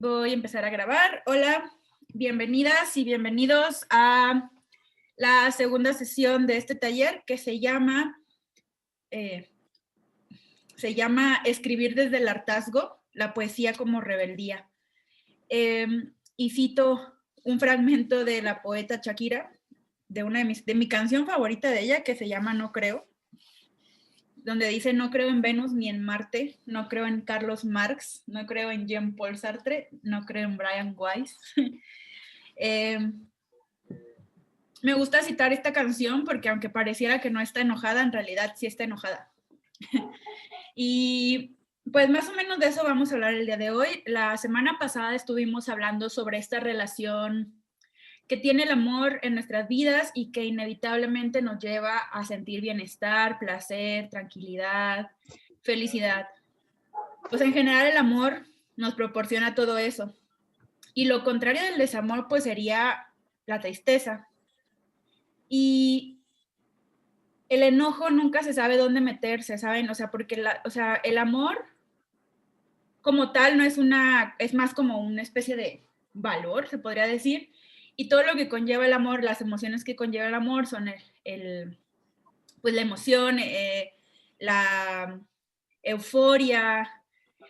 Voy a empezar a grabar. Hola, bienvenidas y bienvenidos a la segunda sesión de este taller que eh, Escribir desde el hartazgo, la poesía como rebeldía. Y cito un fragmento de la poeta Shakira, de mi canción favorita de ella, que se llama No Creo, donde dice: no creo en Venus ni en Marte, no creo en Carlos Marx, no creo en Jean-Paul Sartre, no creo en Brian Weiss. Me gusta citar esta canción porque aunque pareciera que no está enojada, en realidad sí está enojada. Y pues más o menos de eso vamos a hablar el día de hoy. La semana pasada estuvimos hablando sobre esta relación que tiene el amor en nuestras vidas y que inevitablemente nos lleva a sentir bienestar, placer, tranquilidad, felicidad. Pues en general el amor nos proporciona todo eso. Y lo contrario del desamor pues sería la tristeza. Y el enojo nunca se sabe dónde meterse, ¿saben? O sea, porque el amor como tal no es es más como una especie de valor, se podría decir. Y todo lo que conlleva el amor, las emociones que conlleva el amor son pues la emoción, la euforia,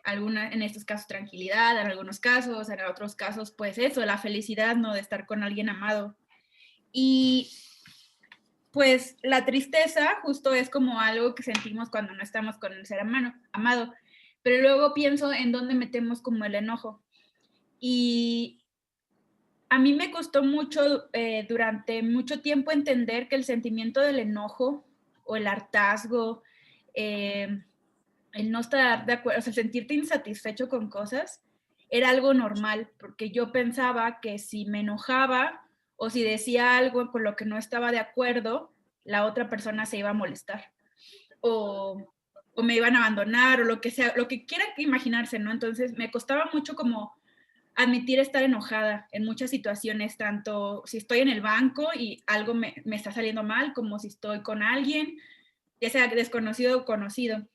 en estos casos tranquilidad, en algunos casos, en otros casos pues eso, la felicidad, ¿no? De estar con alguien amado. Y pues la tristeza justo es como algo que sentimos cuando no estamos con el ser amado. Pero luego pienso en dónde metemos como el enojo. Y a mí me costó mucho, durante mucho tiempo, entender que el sentimiento del enojo o el hartazgo, el no estar de acuerdo, o sea, sentirte insatisfecho con cosas, era algo normal, porque yo pensaba que si me enojaba o si decía algo con lo que no estaba de acuerdo, la otra persona se iba a molestar o me iban a abandonar o lo que sea, lo que quiera que imaginarse, ¿no? Entonces me costaba mucho como admitir estar enojada en muchas situaciones, tanto si estoy en el banco y algo me está saliendo mal, como si estoy con alguien, ya sea desconocido o conocido.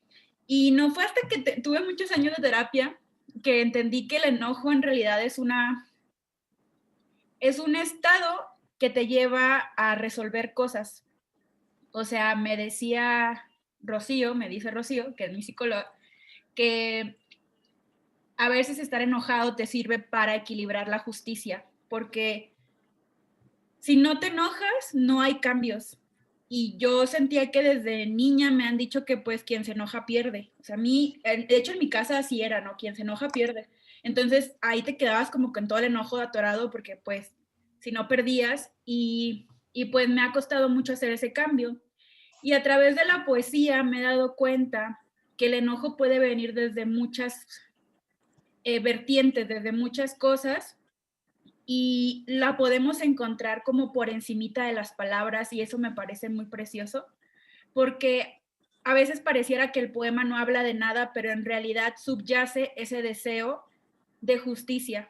Y no fue hasta que tuve muchos años de terapia que entendí que el enojo en realidad es un estado que te lleva a resolver cosas. O sea, me dice Rocío, que es mi psicóloga, que a veces estar enojado te sirve para equilibrar la justicia, porque si no te enojas, no hay cambios. Y yo sentía que desde niña me han dicho que pues quien se enoja pierde. O sea, a mí, de hecho en mi casa así era, ¿no? Quien se enoja pierde. Entonces ahí te quedabas como con todo el enojo atorado porque pues si no perdías y pues me ha costado mucho hacer ese cambio. Y a través de la poesía me he dado cuenta que el enojo puede venir desde muchas vertientes, desde muchas cosas, y la podemos encontrar como por encimita de las palabras, y eso me parece muy precioso, porque a veces pareciera que el poema no habla de nada, pero en realidad subyace ese deseo de justicia.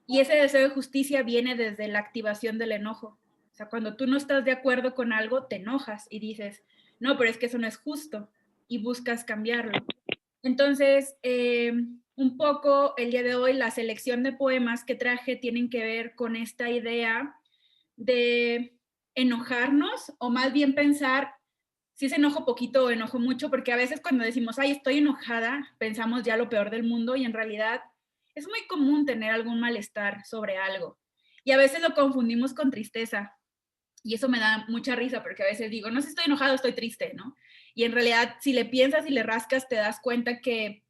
Y ese deseo de justicia viene desde la activación del enojo. O sea, cuando tú no estás de acuerdo con algo, te enojas y dices, no, pero es que eso no es justo, y buscas cambiarlo. Entonces, un poco el día de hoy, la selección de poemas que traje tienen que ver con esta idea de enojarnos, o más bien pensar si es enojo poquito o enojo mucho, porque a veces cuando decimos, ay, estoy enojada, pensamos ya lo peor del mundo, y en realidad es muy común tener algún malestar sobre algo. Y a veces lo confundimos con tristeza. Y eso me da mucha risa porque a veces digo, no sé si estoy enojado, estoy triste, ¿no? Y en realidad, si le piensas y le rascas, te das cuenta que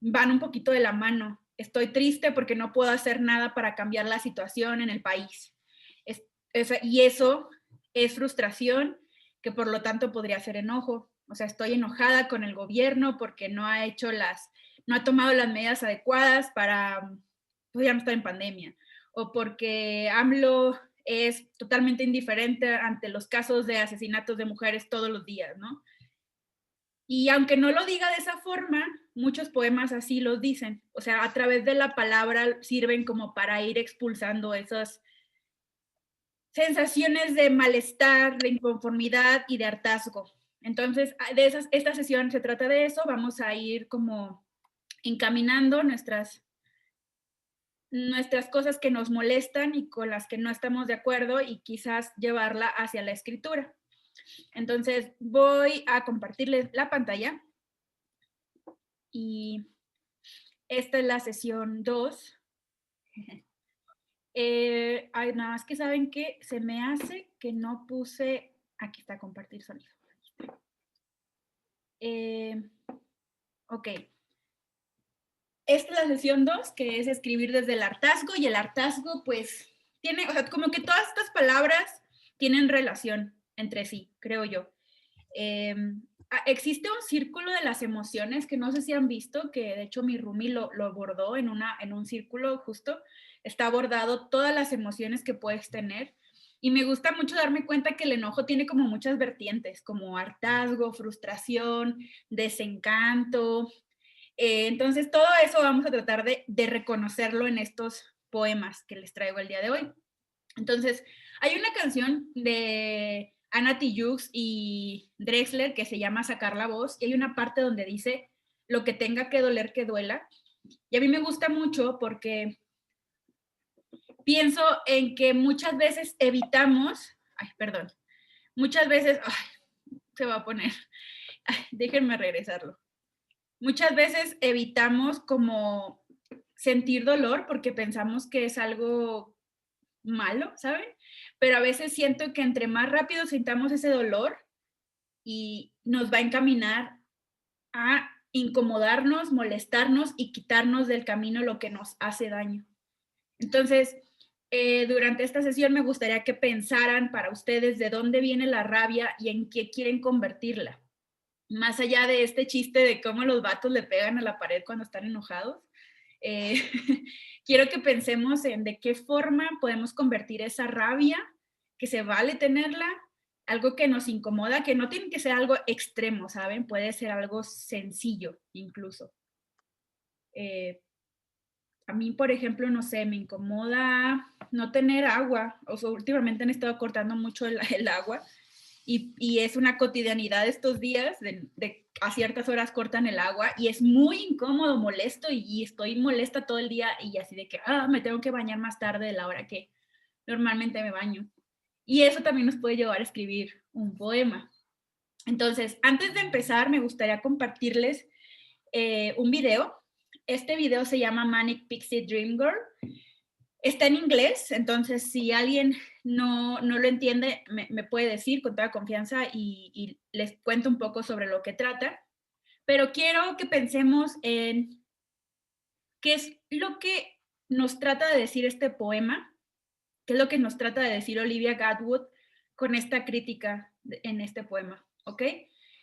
van un poquito de la mano. Estoy triste porque no puedo hacer nada para cambiar la situación en el país. Y eso es frustración, que por lo tanto podría ser enojo. O sea, estoy enojada con el gobierno porque no ha tomado las medidas adecuadas para, pues ya no estar en pandemia, o porque AMLO es totalmente indiferente ante los casos de asesinatos de mujeres todos los días, ¿no? Y aunque no lo diga de esa forma, muchos poemas así los dicen. O sea, a través de la palabra sirven como para ir expulsando esas sensaciones de malestar, de inconformidad y de hartazgo. Entonces, esta sesión se trata de eso. Vamos a ir como encaminando nuestras cosas que nos molestan y con las que no estamos de acuerdo y quizás llevarla hacia la escritura. Entonces voy a compartirles la pantalla y esta es la sesión 2. Ay, nada más que saben que se me hace que no puse, aquí está compartir sonido. Ok. Esta es la sesión 2, que es escribir desde el hartazgo, y el hartazgo pues tiene, o sea, como que todas estas palabras tienen relación entre sí, creo yo. Existe un círculo de las emociones que no sé si han visto, que de hecho mi roomie lo bordó en un círculo justo, está bordado todas las emociones que puedes tener, y me gusta mucho darme cuenta que el enojo tiene como muchas vertientes, como hartazgo, frustración, desencanto. Entonces todo eso vamos a tratar de reconocerlo en estos poemas que les traigo el día de hoy. Entonces, hay una canción de Anna Tijoux y Drexler que se llama Sacar la voz, y hay una parte donde dice, lo que tenga que doler, que duela. Y a mí me gusta mucho porque pienso en que muchas veces evitamos, muchas veces, se va a poner, déjenme regresarlo. Muchas veces evitamos como sentir dolor porque pensamos que es algo malo, ¿saben? Pero a veces siento que entre más rápido sintamos ese dolor y nos va a encaminar a incomodarnos, molestarnos y quitarnos del camino lo que nos hace daño. Entonces, durante esta sesión me gustaría que pensaran para ustedes de dónde viene la rabia y en qué quieren convertirla. Más allá de este chiste de cómo los vatos le pegan a la pared cuando están enojados, eh, quiero que pensemos en de qué forma podemos convertir esa rabia, que se vale tenerla, algo que nos incomoda, que no tiene que ser algo extremo, ¿saben? Puede ser algo sencillo incluso. A mí, por ejemplo, no sé, me incomoda no tener agua. O sea, últimamente han estado cortando mucho el agua y es una cotidianidad estos días, de a ciertas horas cortan el agua y es muy incómodo, molesto y estoy molesta todo el día y así de que me tengo que bañar más tarde de la hora que normalmente me baño. Y eso también nos puede llevar a escribir un poema. Entonces, antes de empezar, me gustaría compartirles un video. Este video se llama Manic Pixie Dream Girl. Está en inglés, entonces si alguien no lo entiende, me puede decir con toda confianza y les cuento un poco sobre lo que trata. Pero quiero que pensemos en qué es lo que nos trata de decir este poema, qué es lo que nos trata de decir Olivia Gatwood con esta crítica en este poema, ¿ok?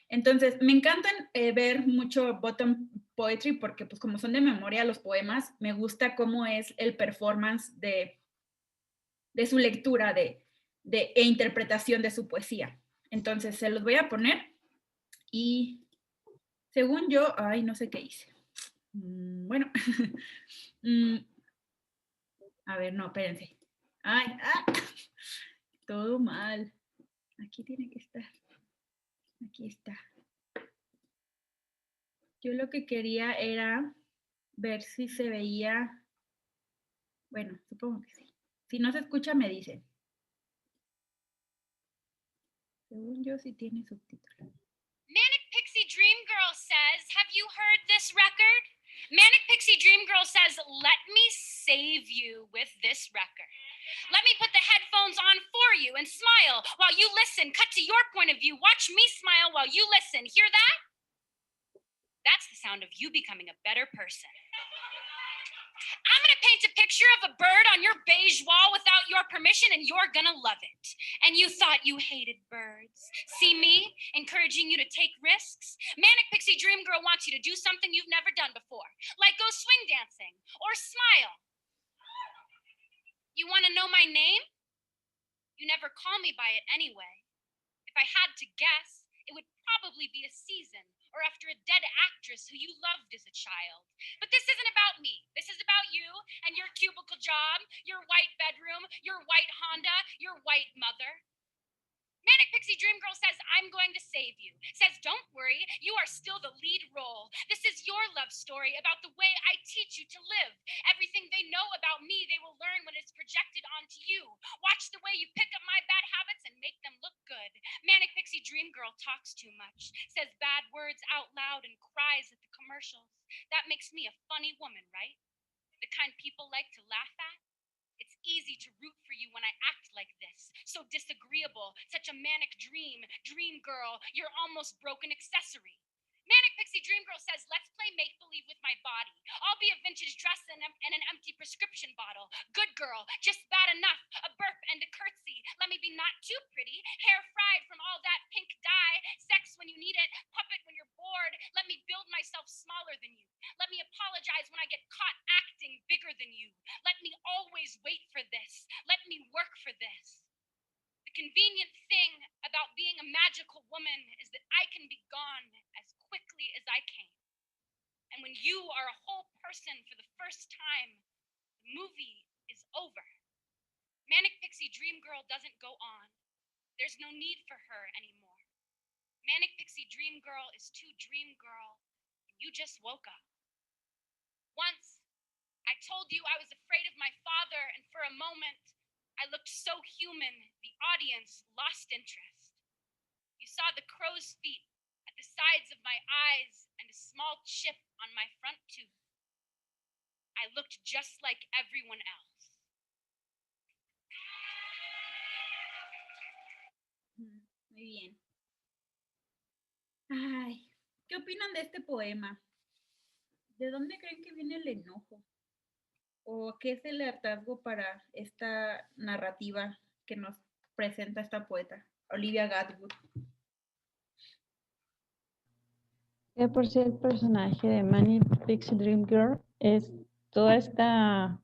Entonces, me encantan ver mucho bottom poetry porque pues como son de memoria los poemas, me gusta cómo es el performance de su lectura e interpretación de su poesía. Entonces, se los voy a poner y según yo, no sé qué hice. Bueno, a ver, no, espérense. Todo mal. Aquí tiene que estar. Aquí está. Yo lo que quería era ver si se veía. Bueno, supongo que sí. Si no se escucha, me dicen. Según yo, sí tiene subtítulos. Manic Pixie Dream Girl says, have you heard this record? Manic Pixie Dream Girl says, let me save you with this record. Let me put the headphones on for you and smile while you listen. Cut to your point of view. Watch me smile while you listen. Hear that? That's the sound of you becoming a better person. I'm going to paint a picture of a bird on your beige wall without your permission, and you're going to love it. And you thought you hated birds. See me encouraging you to take risks? Manic Pixie Dream Girl wants you to do something you've never done before, like go swing dancing or smile. You want to know my name? You never call me by it anyway. If I had to guess, it would probably be a season or after a dead actress who you loved as a child. But this isn't about me. This is about you and your cubicle job, your white bedroom, your white Honda, your white mother. Manic Pixie Dream Girl says, I'm going to save you. Says, don't worry, you are still the lead role. This is your love story about the way I teach you to live. Everything they know know about me, they will learn when it's projected onto you. Watch the way you pick up my bad habits and make them look good. Manic Pixie Dream Girl talks too much, says bad words out loud and cries at the commercials. That makes me a funny woman, right? The kind people like to laugh at. It's easy to root for you when I act like this. So disagreeable, such a manic dream girl, you're almost broken accessory. Manic Pixie Dream Girl says, let's play make-believe with my body. I'll be a vintage dress and an empty prescription bottle. Good girl, just bad enough. A burp and a curtsy. Let me be not too pretty. Hair fried from all that pink dye. Sex when you need it. Puppet when you're bored. Let me build myself smaller than you. Let me apologize when I get caught acting bigger than you. Let me always wait for this. Let me work for this. The convenient thing about being a magical woman is that I can be gone as quickly as I came. And when you are a whole person for the first time, the movie is over. Manic Pixie Dream Girl doesn't go on. There's no need for her anymore. Manic Pixie Dream Girl is too dream girl, and you just woke up. Once, I told you I was afraid of my father, and for a moment, I looked so human, the audience lost interest. You saw the crow's feet at the sides of my eyes and a small chip on my front tooth. I looked just like everyone else. Muy bien. Ay, ¿qué opinan de este poema? ¿De dónde creen que viene el enojo? ¿O qué es el hartazgo para esta narrativa que nos presenta esta poeta, Olivia Gatwood? De por sí el personaje de Manic Pixie Dream Girl es toda esta...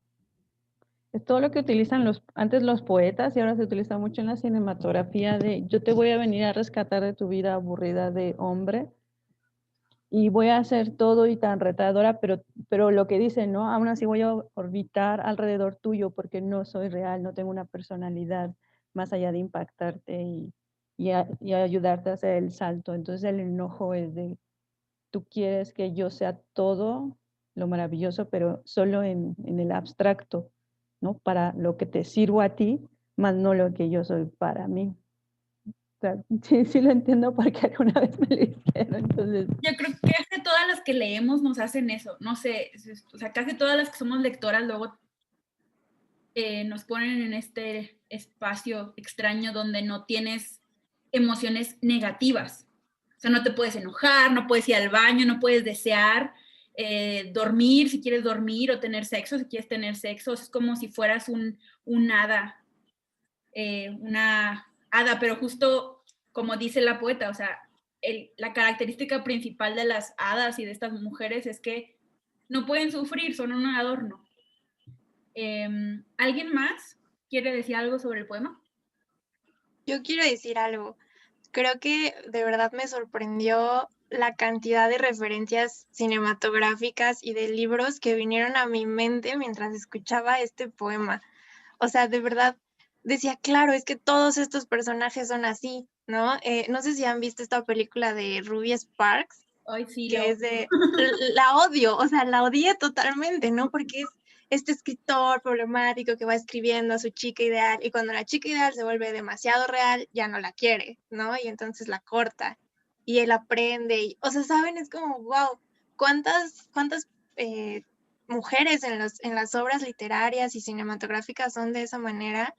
Es todo lo que utilizan antes los poetas y ahora se utiliza mucho en la cinematografía de yo te voy a venir a rescatar de tu vida aburrida de hombre y voy a hacer todo y tan retadora, pero lo que dicen, ¿no? Aún así voy a orbitar alrededor tuyo porque no soy real, no tengo una personalidad más allá de impactarte y ayudarte a hacer el salto. Entonces el enojo es de tú quieres que yo sea todo lo maravilloso, pero solo en el abstracto, ¿no? Para lo que te sirvo a ti, más no lo que yo soy para mí. O sea, sí lo entiendo porque alguna vez me lo hicieron, entonces... Yo creo que casi todas las que leemos nos hacen eso, no sé, o sea, casi todas las que somos lectoras luego nos ponen en este espacio extraño donde no tienes emociones negativas. O sea, no te puedes enojar, no puedes ir al baño, no puedes desear dormir si quieres dormir o tener sexo si quieres tener sexo. Es como si fueras un hada, una hada, pero justo como dice la poeta, o sea, la característica principal de las hadas y de estas mujeres es que no pueden sufrir, son un adorno. ¿Alguien más quiere decir algo sobre el poema? Yo quiero decir algo. Creo que de verdad me sorprendió la cantidad de referencias cinematográficas y de libros que vinieron a mi mente mientras escuchaba este poema. O sea, de verdad decía, claro, es que todos estos personajes son así, ¿no? No sé si han visto esta película de Ruby Sparks, Ay, sí, que es de, la odio, o sea, la odié totalmente, ¿no? Porque es este escritor problemático que va escribiendo a su chica ideal y cuando la chica ideal se vuelve demasiado real, ya no la quiere, ¿no? Y entonces la corta y él aprende, y, o sea, ¿saben? Es como, wow, ¿cuántas mujeres en las obras literarias y cinematográficas son de esa manera?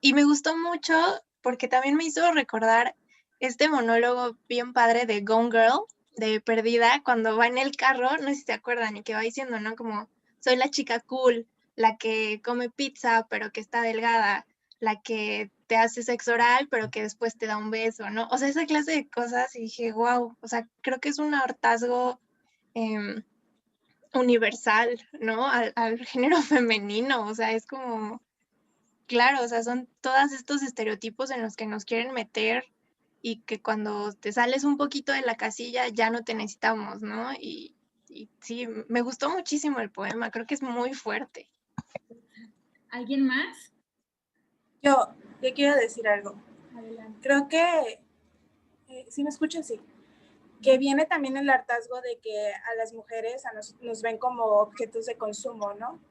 Y me gustó mucho porque también me hizo recordar este monólogo bien padre de Gone Girl, de Perdida, cuando va en el carro, no sé si se acuerdan, y que va diciendo, ¿no? Como, soy la chica cool, la que come pizza, pero que está delgada, la que te hace sexo oral, pero que después te da un beso, ¿no? O sea, esa clase de cosas, y dije, wow, o sea, creo que es un hartazgo universal, ¿no? Al género femenino, o sea, es como, claro, o sea, son todos estos estereotipos en los que nos quieren meter y que cuando te sales un poquito de la casilla ya no te necesitamos, ¿no? Y sí, me gustó muchísimo el poema, creo que es muy fuerte. ¿Alguien más? Yo quiero decir algo. Adelante. Creo que, si me escuchan, sí, que viene también el hartazgo de que a las mujeres nos ven como objetos de consumo, ¿no?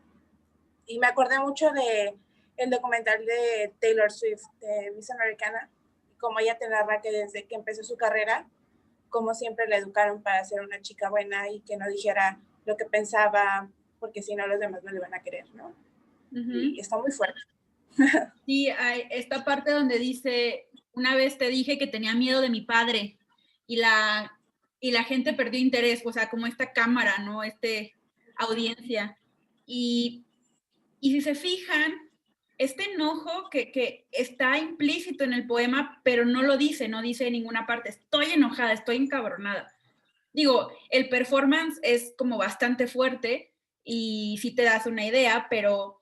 Y me acordé mucho de el documental de Taylor Swift, de Miss Americana, como ella te narra que desde que empezó su carrera, como siempre la educaron para ser una chica buena y que no dijera lo que pensaba, porque si no los demás no le van a querer, ¿no? Y está muy fuerte. Sí, hay esta parte donde dice, una vez te dije que tenía miedo de mi padre y la gente perdió interés, o sea, como esta cámara, ¿no? Audiencia. Y si se fijan, este enojo que está implícito en el poema, pero no lo dice, no dice en ninguna parte, estoy enojada, estoy encabronada. Digo, el performance es como bastante fuerte y sí te das una idea, pero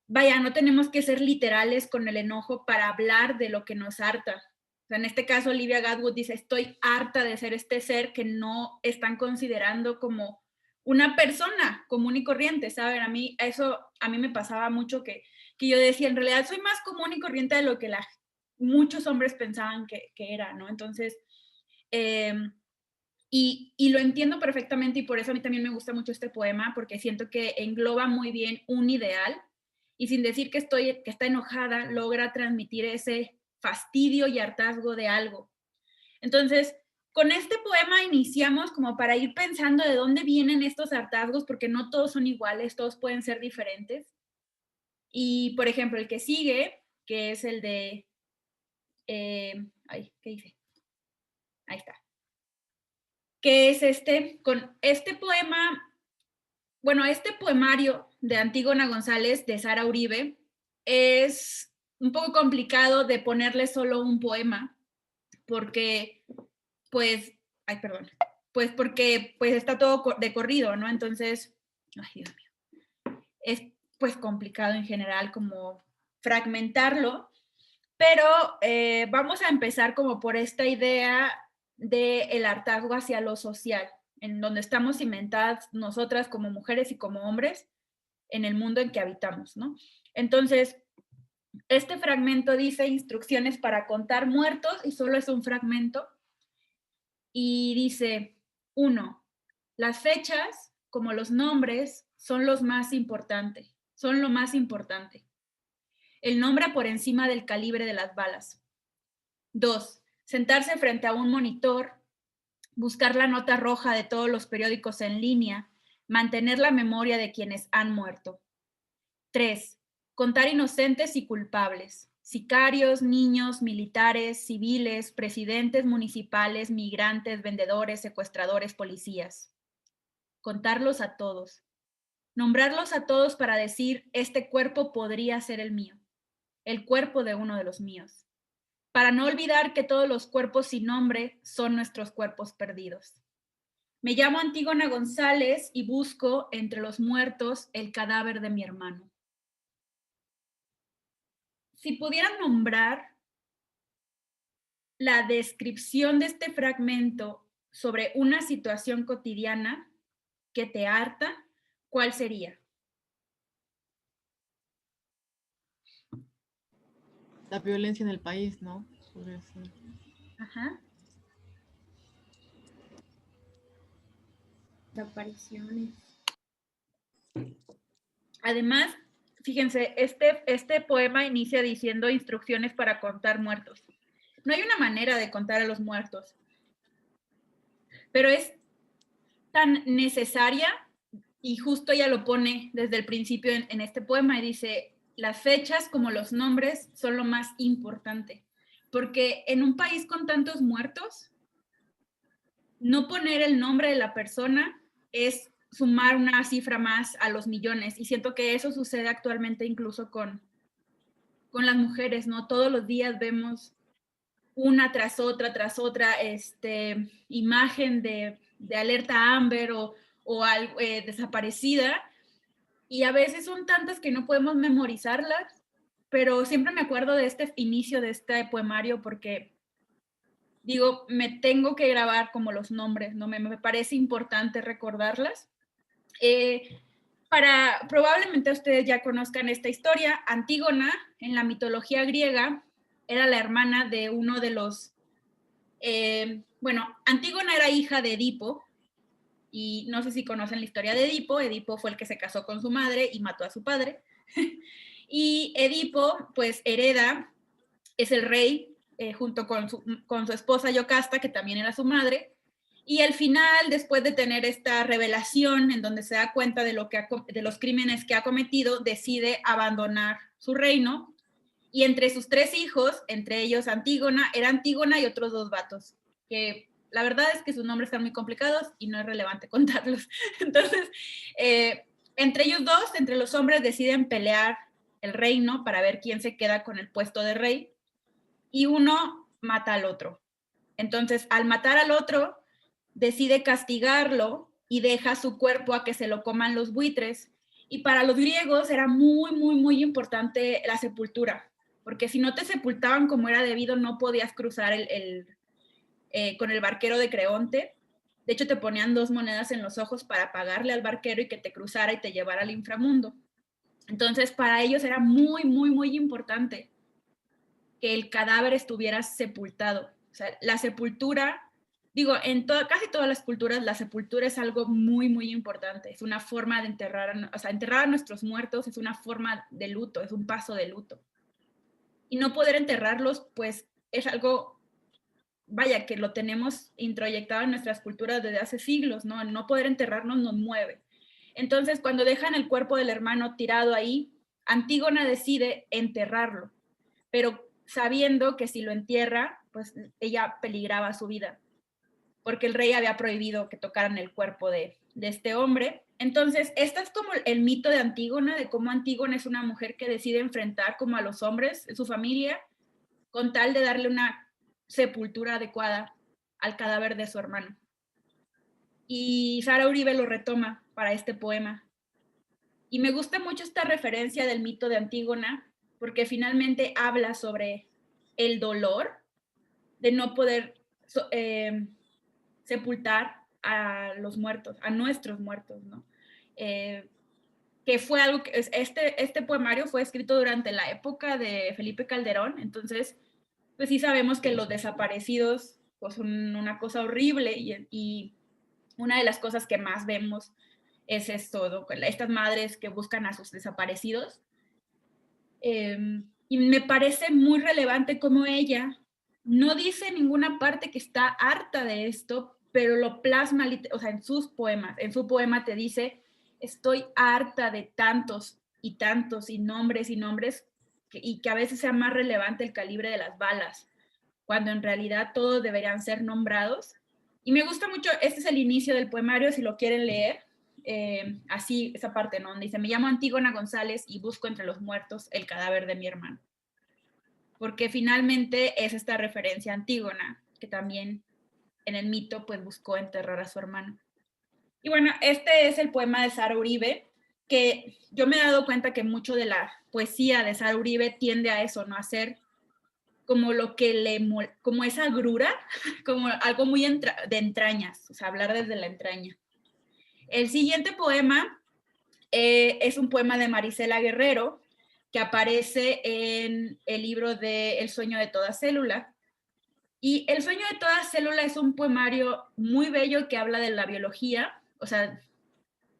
vaya, no tenemos que ser literales con el enojo para hablar de lo que nos harta. O sea, en este caso, Olivia Gadwood dice, estoy harta de ser este ser que no están considerando como una persona común y corriente, ¿saben? A mí me pasaba mucho que yo decía, en realidad soy más común y corriente de lo que muchos hombres pensaban que era, ¿no? Entonces, y lo entiendo perfectamente y por eso a mí también me gusta mucho este poema, porque siento que engloba muy bien un ideal y sin decir que está enojada, logra transmitir ese fastidio y hartazgo de algo. Entonces, con este poema iniciamos como para ir pensando de dónde vienen estos hartazgos, porque no todos son iguales, todos pueden ser diferentes. Y, por ejemplo, el que sigue, que es el de... ¿qué dice? Ahí está. Que es con este poema, bueno, este poemario de Antígona González, de Sara Uribe, es un poco complicado de ponerle solo un poema, porque, pues, porque está todo de corrido, ¿no? Entonces, ay, Dios mío, es pues complicado en general como fragmentarlo, pero vamos a empezar como por esta idea del hartazgo hacia lo social, en donde estamos cimentadas nosotras como mujeres y como hombres en el mundo en que habitamos, ¿no? Entonces, este fragmento dice instrucciones para contar muertos y solo es un fragmento. Y dice, 1, las fechas, como los nombres, son lo más importante. El nombre por encima del calibre de las balas. 2, sentarse frente a un monitor, buscar la nota roja de todos los periódicos en línea, mantener la memoria de quienes han muerto. 3, contar inocentes y culpables, sicarios, niños, militares, civiles, presidentes municipales, migrantes, vendedores, secuestradores, policías. Contarlos a todos. Nombrarlos a todos para decir, este cuerpo podría ser el mío, el cuerpo de uno de los míos. Para no olvidar que todos los cuerpos sin nombre son nuestros cuerpos perdidos. Me llamo Antígona González y busco entre los muertos el cadáver de mi hermano. Si pudieran nombrar la descripción de este fragmento sobre una situación cotidiana que te harta, ¿cuál sería? La violencia en el país, ¿no? Podría ser. Ajá. Desapariciones. Además, fíjense, este poema inicia diciendo instrucciones para contar muertos. No hay una manera de contar a los muertos, pero es tan necesaria y justo ella lo pone desde el principio en este poema y dice, las fechas como los nombres son lo más importante, porque en un país con tantos muertos, no poner el nombre de la persona es sumar una cifra más a los millones y siento que eso sucede actualmente incluso con las mujeres, ¿no? Todos los días vemos una tras otra, imagen de alerta Amber o desaparecida y a veces son tantas que no podemos memorizarlas, pero siempre me acuerdo de este inicio de este poemario porque digo, me tengo que grabar como los nombres, ¿no? Me parece importante recordarlas. Probablemente ustedes ya conozcan esta historia. Antígona, en la mitología griega, era la hermana de uno de los... Antígona era hija de Edipo Y no sé si conocen la historia de Edipo. Edipo fue el que se casó con su madre y mató a su padre. Y Edipo, pues, hereda, es el rey, junto con su esposa Yocasta, que también era su madre. Y al final, después de tener esta revelación en donde se da cuenta de los crímenes que ha cometido, decide abandonar su reino. Y entre sus 3 hijos, entre ellos Antígona, era Antígona y otros 2 vatos, que la verdad es que sus nombres están muy complicados y no es relevante contarlos. Entonces, entre ellos 2, entre los hombres, deciden pelear el reino para ver quién se queda con el puesto de rey, y uno mata al otro. Entonces, al matar al otro, decide castigarlo y deja su cuerpo a que se lo coman los buitres. Y para los griegos era muy, muy, muy importante la sepultura, porque si no te sepultaban como era debido, no podías cruzar con el barquero de Creonte. De hecho, te ponían 2 monedas en los ojos para pagarle al barquero y que te cruzara y te llevara al inframundo. Entonces, para ellos era muy, muy, muy importante que el cadáver estuviera sepultado. O sea, la sepultura, digo, casi todas las culturas, la sepultura es algo muy, muy importante. Es una forma de enterrar a nuestros muertos es una forma de luto, es un paso de luto. Y no poder enterrarlos, pues, es algo, vaya, que lo tenemos introyectado en nuestras culturas desde hace siglos, ¿no? El no poder enterrarnos nos mueve. Entonces, cuando dejan el cuerpo del hermano tirado ahí, Antígona decide enterrarlo, pero sabiendo que si lo entierra, pues ella peligraba su vida, porque el rey había prohibido que tocaran el cuerpo de este hombre. Entonces, esta es como el mito de Antígona, de cómo Antígona es una mujer que decide enfrentar como a los hombres, su familia, con tal de darle una sepultura adecuada al cadáver de su hermano. Y Sara Uribe lo retoma para este poema. Y me gusta mucho esta referencia del mito de Antígona, porque finalmente habla sobre el dolor de no poder sepultar a los muertos, a nuestros muertos, ¿no? Que fue algo que este poemario fue escrito durante la época de Felipe Calderón, entonces, pues sí sabemos que los desaparecidos pues, son una cosa horrible y una de las cosas que más vemos es esto, ¿no? Estas madres que buscan a sus desaparecidos. Y me parece muy relevante cómo ella no dice en ninguna parte que está harta de esto, pero lo plasma, o sea, en sus poemas. En su poema te dice, estoy harta de tantos y tantos y nombres, y que a veces sea más relevante el calibre de las balas, cuando en realidad todos deberían ser nombrados. Y me gusta mucho, este es el inicio del poemario, si lo quieren leer, así esa parte, ¿no? Donde dice, me llamo Antígona González y busco entre los muertos el cadáver de mi hermano. Porque finalmente es esta referencia a Antígona, que también en el mito pues buscó enterrar a su hermano. Y bueno, este es el poema de Sara Uribe, que yo me he dado cuenta que mucho de la poesía de Sara Uribe tiende a eso, ¿no? A ser como lo que como esa agrura, como algo muy de entrañas, o sea, hablar desde la entraña. El siguiente poema es un poema de Marisela Guerrero, que aparece en el libro de El sueño de toda célula. Y El sueño de toda célula es un poemario muy bello que habla de la biología, o sea,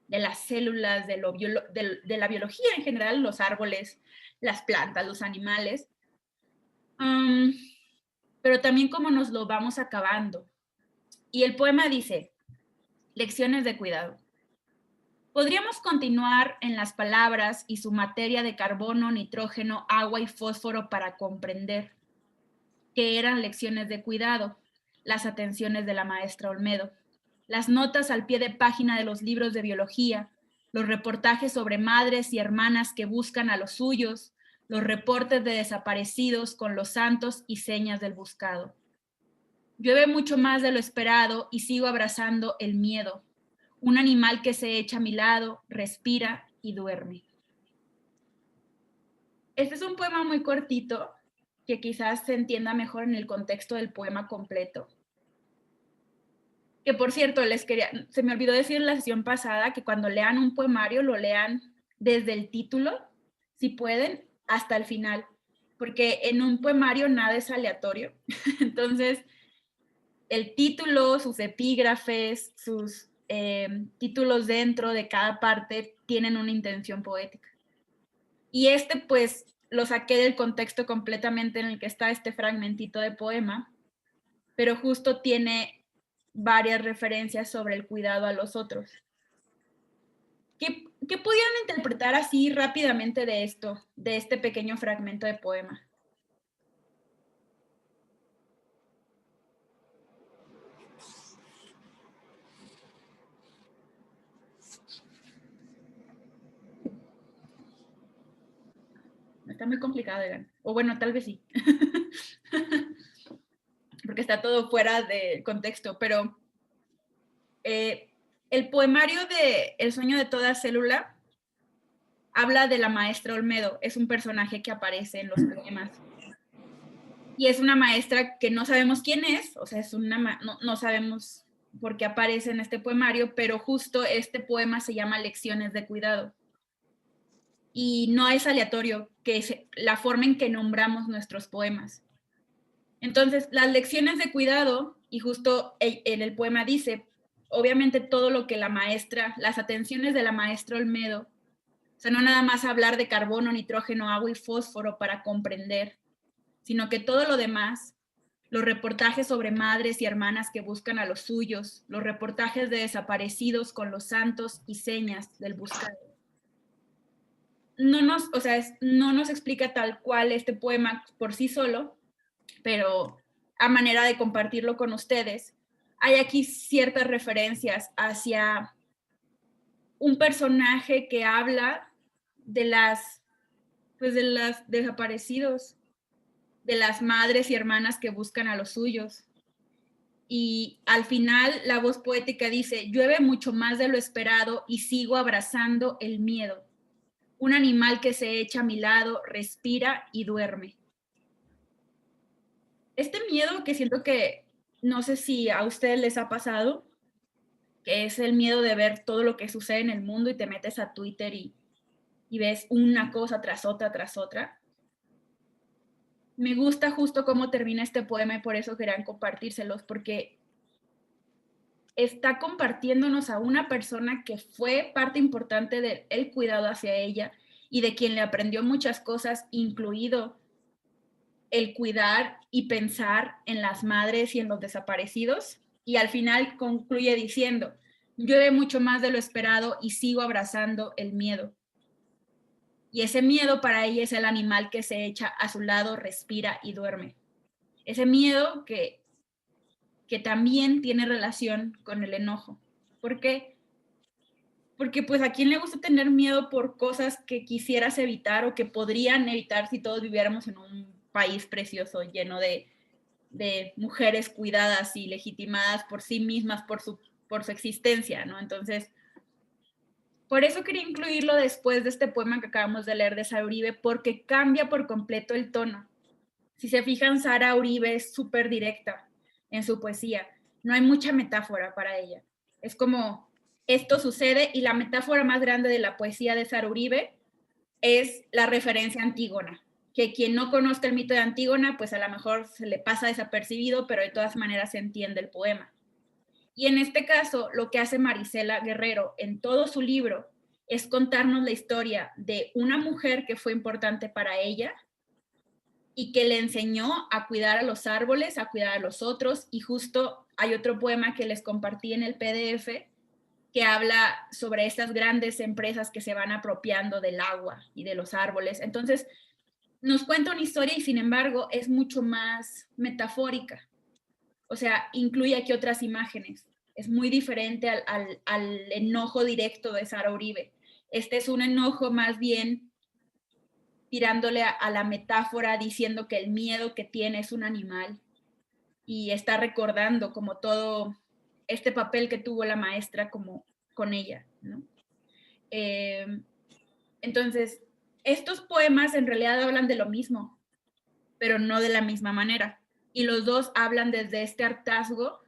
de las células, de la biología en general, los árboles, las plantas, los animales, pero también cómo nos lo vamos acabando. Y el poema dice, lecciones de cuidado. Podríamos continuar en las palabras y su materia de carbono, nitrógeno, agua y fósforo para comprender que eran lecciones de cuidado, las atenciones de la maestra Olmedo, las notas al pie de página de los libros de biología, los reportajes sobre madres y hermanas que buscan a los suyos, los reportes de desaparecidos con los santos y señas del buscado. Llueve mucho más de lo esperado y sigo abrazando el miedo, un animal que se echa a mi lado, respira y duerme. Este es un poema muy cortito, que quizás se entienda mejor en el contexto del poema completo. Que por cierto, se me olvidó decir en la sesión pasada que cuando lean un poemario lo lean desde el título, si pueden, hasta el final, porque en un poemario nada es aleatorio. Entonces, el título, sus epígrafes, sus títulos dentro de cada parte tienen una intención poética. Y pues, lo saqué del contexto completamente en el que está este fragmentito de poema, pero justo tiene varias referencias sobre el cuidado a los otros. ¿Qué pudieron interpretar así rápidamente de este pequeño fragmento de poema? Está muy complicado, Egan. O bueno, tal vez sí. Porque está todo fuera de contexto, pero el poemario de El sueño de toda célula habla de la maestra Olmedo. Es un personaje que aparece en los poemas. Y es una maestra que no sabemos quién es, o sea, no sabemos por qué aparece en este poemario, pero justo este poema se llama Lecciones de Cuidado. Y no es aleatorio, que es la forma en que nombramos nuestros poemas. Entonces, las lecciones de cuidado, y justo en el poema dice, obviamente todo lo que la maestra, las atenciones de la maestra Olmedo, o sea, no nada más hablar de carbono, nitrógeno, agua y fósforo para comprender, sino que todo lo demás, los reportajes sobre madres y hermanas que buscan a los suyos, los reportajes de desaparecidos con los santos y señas del buscador. No nos explica tal cual este poema por sí solo, pero a manera de compartirlo con ustedes, hay aquí ciertas referencias hacia un personaje que habla de las desaparecidos, de las madres y hermanas que buscan a los suyos. Y al final la voz poética dice, llueve mucho más de lo esperado y sigo abrazando el miedo. Un animal que se echa a mi lado, respira y duerme. Este miedo que siento que, no sé si a ustedes les ha pasado, que es el miedo de ver todo lo que sucede en el mundo y te metes a Twitter y ves una cosa tras otra, tras otra. Me gusta justo cómo termina este poema y por eso querían compartírselos, porque está compartiéndonos a una persona que fue parte importante del cuidado hacia ella y de quien le aprendió muchas cosas, incluido el cuidar y pensar en las madres y en los desaparecidos. Y al final concluye diciendo, llueve mucho más de lo esperado y sigo abrazando el miedo. Y ese miedo para ella es el animal que se echa a su lado, respira y duerme. Ese miedo que también tiene relación con el enojo. ¿Por qué? Porque pues a quién le gusta tener miedo por cosas que quisieras evitar o que podrían evitar si todos viviéramos en un país precioso, lleno de mujeres cuidadas y legitimadas por sí mismas, por su existencia, ¿no? Entonces, por eso quería incluirlo después de este poema que acabamos de leer de Sara Uribe, porque cambia por completo el tono. Si se fijan, Sara Uribe es súper directa en su poesía. No hay mucha metáfora para ella. Es como, esto sucede, y la metáfora más grande de la poesía de Sara Uribe es la referencia a Antígona, que quien no conozca el mito de Antígona, pues a lo mejor se le pasa desapercibido, pero de todas maneras se entiende el poema. Y en este caso, lo que hace Marisela Guerrero en todo su libro es contarnos la historia de una mujer que fue importante para ella y que le enseñó a cuidar a los árboles, a cuidar a los otros. Y justo hay otro poema que les compartí en el PDF que habla sobre estas grandes empresas que se van apropiando del agua y de los árboles. Entonces, nos cuenta una historia y sin embargo es mucho más metafórica. O sea, incluye aquí otras imágenes. Es muy diferente al enojo directo de Sara Uribe. Este es un enojo más bien tirándole a la metáfora, diciendo que el miedo que tiene es un animal y está recordando como todo este papel que tuvo la maestra como con ella, ¿no? Entonces, estos poemas en realidad hablan de lo mismo, pero no de la misma manera. Y los dos hablan desde este hartazgo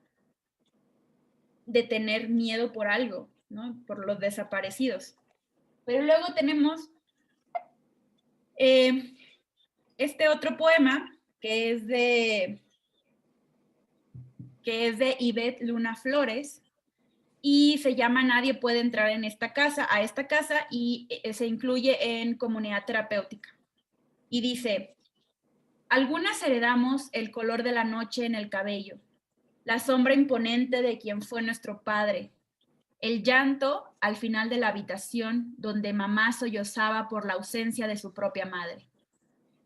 de tener miedo por algo, ¿no? Por los desaparecidos. Pero luego tenemos este otro poema que es de Ivette Luna Flores, y se llama Nadie puede entrar en esta casa, a esta casa, y se incluye en comunidad terapéutica. Y dice, algunas heredamos el color de la noche en el cabello, la sombra imponente de quien fue nuestro padre, el llanto al final de la habitación donde mamá sollozaba por la ausencia de su propia madre.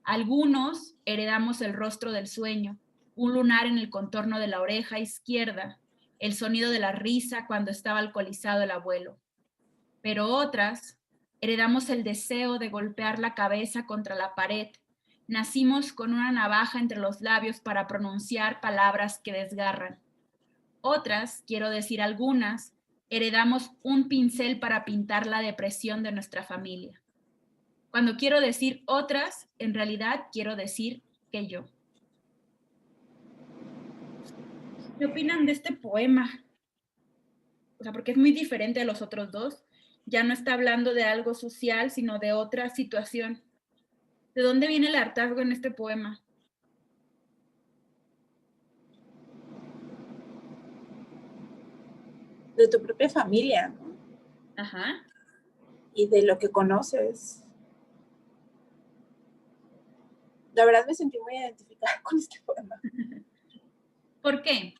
Algunos heredamos el rostro del sueño, un lunar en el contorno de la oreja izquierda, el sonido de la risa cuando estaba alcoholizado el abuelo. Pero otras heredamos el deseo de golpear la cabeza contra la pared. Nacimos con una navaja entre los labios para pronunciar palabras que desgarran. Otras, quiero decir algunas, heredamos un pincel para pintar la depresión de nuestra familia. Cuando quiero decir otras, en realidad quiero decir que yo. ¿Qué opinan de este poema? O sea, porque es muy diferente a los otros dos. Ya no está hablando de algo social, sino de otra situación. ¿De dónde viene el hartazgo en este poema? De tu propia familia, ¿no? Ajá. Y de lo que conoces. La verdad me sentí muy identificada con este poema. ¿Por qué?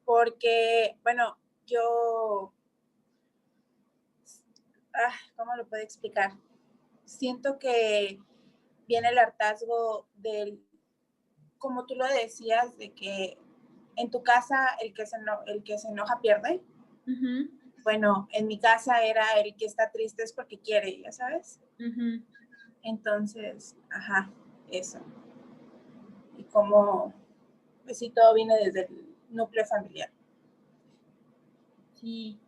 Porque, bueno, yo, ¿cómo lo puedo explicar? Siento que viene el hartazgo del, como tú lo decías, de que en tu casa el que se enoja pierde. Uh-huh. Bueno, en mi casa era el que está triste es porque quiere, ya sabes. Uh-huh. Entonces, eso. Y como, pues sí, todo viene desde el núcleo familiar. Sí.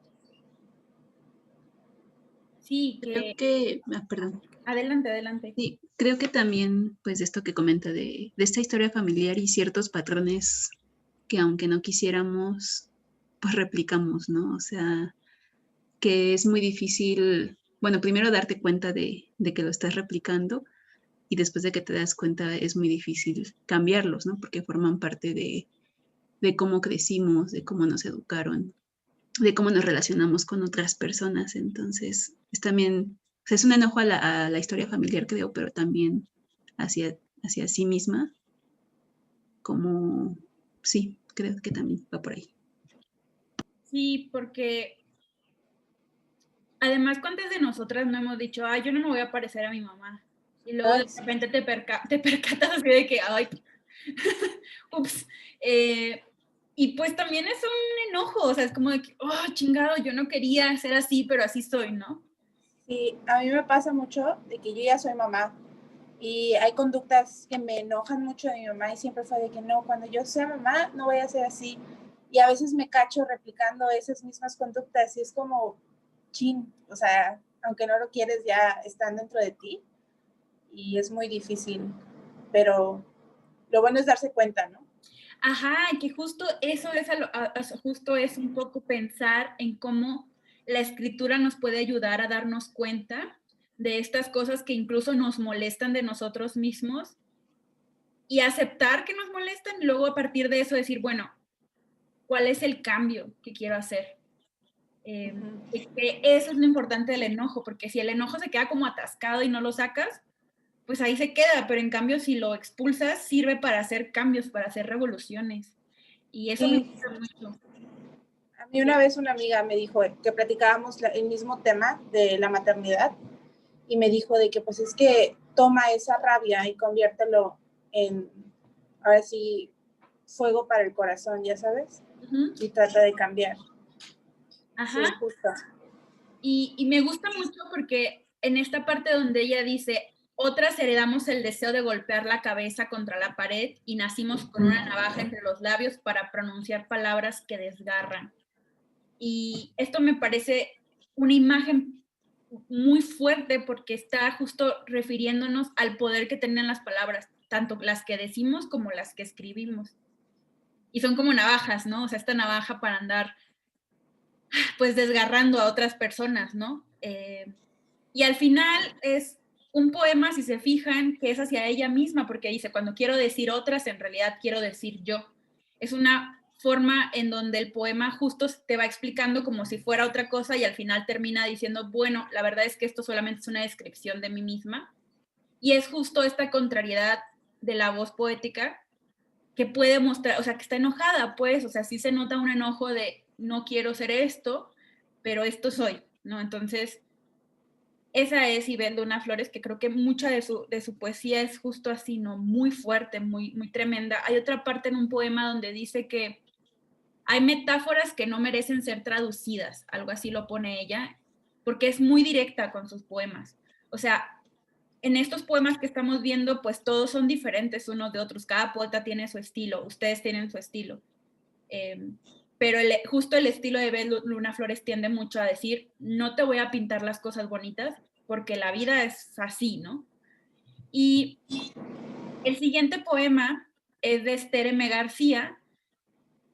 Sí, Creo que, perdón. Adelante, adelante. Sí, creo que también, pues, esto que comenta de esta historia familiar y ciertos patrones que aunque no quisiéramos, pues replicamos, ¿no? O sea, que es muy difícil, bueno, primero darte cuenta de que lo estás replicando y después de que te das cuenta es muy difícil cambiarlos, ¿no? Porque forman parte de cómo crecimos, de cómo nos educaron, de cómo nos relacionamos con otras personas. Entonces, es también, o sea, es un enojo a la historia familiar, creo, pero también hacia sí misma, como, sí, creo que también va por ahí. Sí, porque además, ¿cuántas de nosotras no hemos dicho, ay, yo no me voy a parecer a mi mamá? Y luego de repente te percatas así de que, ay, ups. Y pues también es un enojo, o sea, es como de que, oh, chingado, yo no quería ser así, pero así soy, ¿no? Sí, a mí me pasa mucho de que yo ya soy mamá y hay conductas que me enojan mucho de mi mamá y siempre fue de que no, cuando yo sea mamá no voy a ser así. Y a veces me cacho replicando esas mismas conductas y es como, chin, o sea, aunque no lo quieres ya están dentro de ti y es muy difícil, pero lo bueno es darse cuenta, ¿no? Ajá, que justo eso justo es un poco pensar en cómo la escritura nos puede ayudar a darnos cuenta de estas cosas que incluso nos molestan de nosotros mismos y aceptar que nos molestan y luego a partir de eso decir, bueno, ¿cuál es el cambio que quiero hacer? Que eso es lo importante del enojo, porque si el enojo se queda como atascado y no lo sacas, pues ahí se queda, pero en cambio si lo expulsas sirve para hacer cambios, para hacer revoluciones. Y eso me gusta mucho. A mí una vez una amiga me dijo que platicábamos el mismo tema de la maternidad y me dijo de que pues es que toma esa rabia y conviértelo en, ahora sí, fuego para el corazón, ya sabes, y trata de cambiar. Ajá. Sí, justo. Y me gusta mucho porque en esta parte donde ella dice, otras heredamos el deseo de golpear la cabeza contra la pared y nacimos con una navaja entre los labios para pronunciar palabras que desgarran. Y esto me parece una imagen muy fuerte porque está justo refiriéndonos al poder que tienen las palabras, tanto las que decimos como las que escribimos. Y son como navajas, ¿no? O sea, esta navaja para andar pues desgarrando a otras personas, ¿no? Y al final es un poema, si se fijan, que es hacia ella misma, porque dice, cuando quiero decir otras, en realidad quiero decir yo. Es una forma en donde el poema justo te va explicando como si fuera otra cosa y al final termina diciendo, bueno, la verdad es que esto solamente es una descripción de mí misma. Y es justo esta contrariedad de la voz poética que puede mostrar, o sea, que está enojada, pues, o sea, sí se nota un enojo de no quiero ser esto, pero esto soy, ¿no? Entonces, esa es Ibel Luna Flores, que creo que mucha de su poesía es justo así, ¿no? Muy fuerte, muy, muy tremenda. Hay otra parte en un poema donde dice que hay metáforas que no merecen ser traducidas, algo así lo pone ella, porque es muy directa con sus poemas. O sea, en estos poemas que estamos viendo, pues todos son diferentes unos de otros, cada poeta tiene su estilo, ustedes tienen su estilo. Pero justo el estilo de Ibel Luna Flores tiende mucho a decir, no te voy a pintar las cosas bonitas, porque la vida es así, ¿no? Y el siguiente poema es de Esther M. García,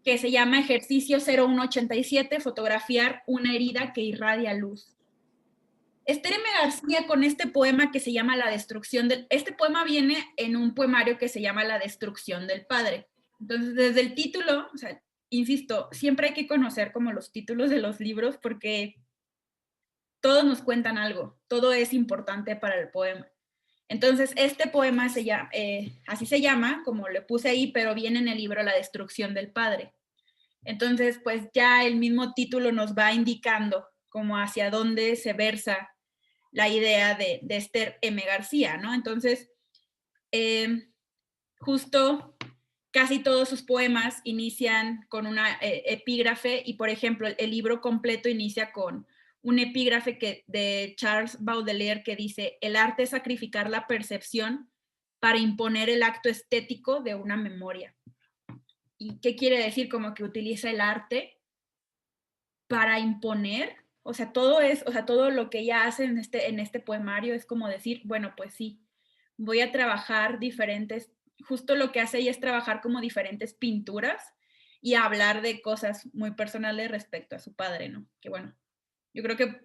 que se llama Ejercicio 0187, fotografiar una herida que irradia luz. Esther M. García con este poema que se llama La destrucción del... Este poema viene en un poemario que se llama La destrucción del padre. Entonces, desde el título, o sea, insisto, siempre hay que conocer como los títulos de los libros porque todos nos cuentan algo, todo es importante para el poema. Entonces, este poema así se llama, como le puse ahí, pero viene en el libro La destrucción del padre. Entonces, pues ya el mismo título nos va indicando como hacia dónde se versa la idea de Esther M. García, ¿no? Entonces, justo casi todos sus poemas inician con una epígrafe y, por ejemplo, el libro completo inicia con un epígrafe de Charles Baudelaire que dice, el arte es sacrificar la percepción para imponer el acto estético de una memoria. ¿Y qué quiere decir? Como que utiliza el arte para imponer, o sea, todo lo que ella hace en este poemario es como decir, bueno, pues sí, voy a trabajar diferentes, justo lo que hace ella es trabajar como diferentes pinturas y hablar de cosas muy personales respecto a su padre, ¿no? Que bueno, yo creo que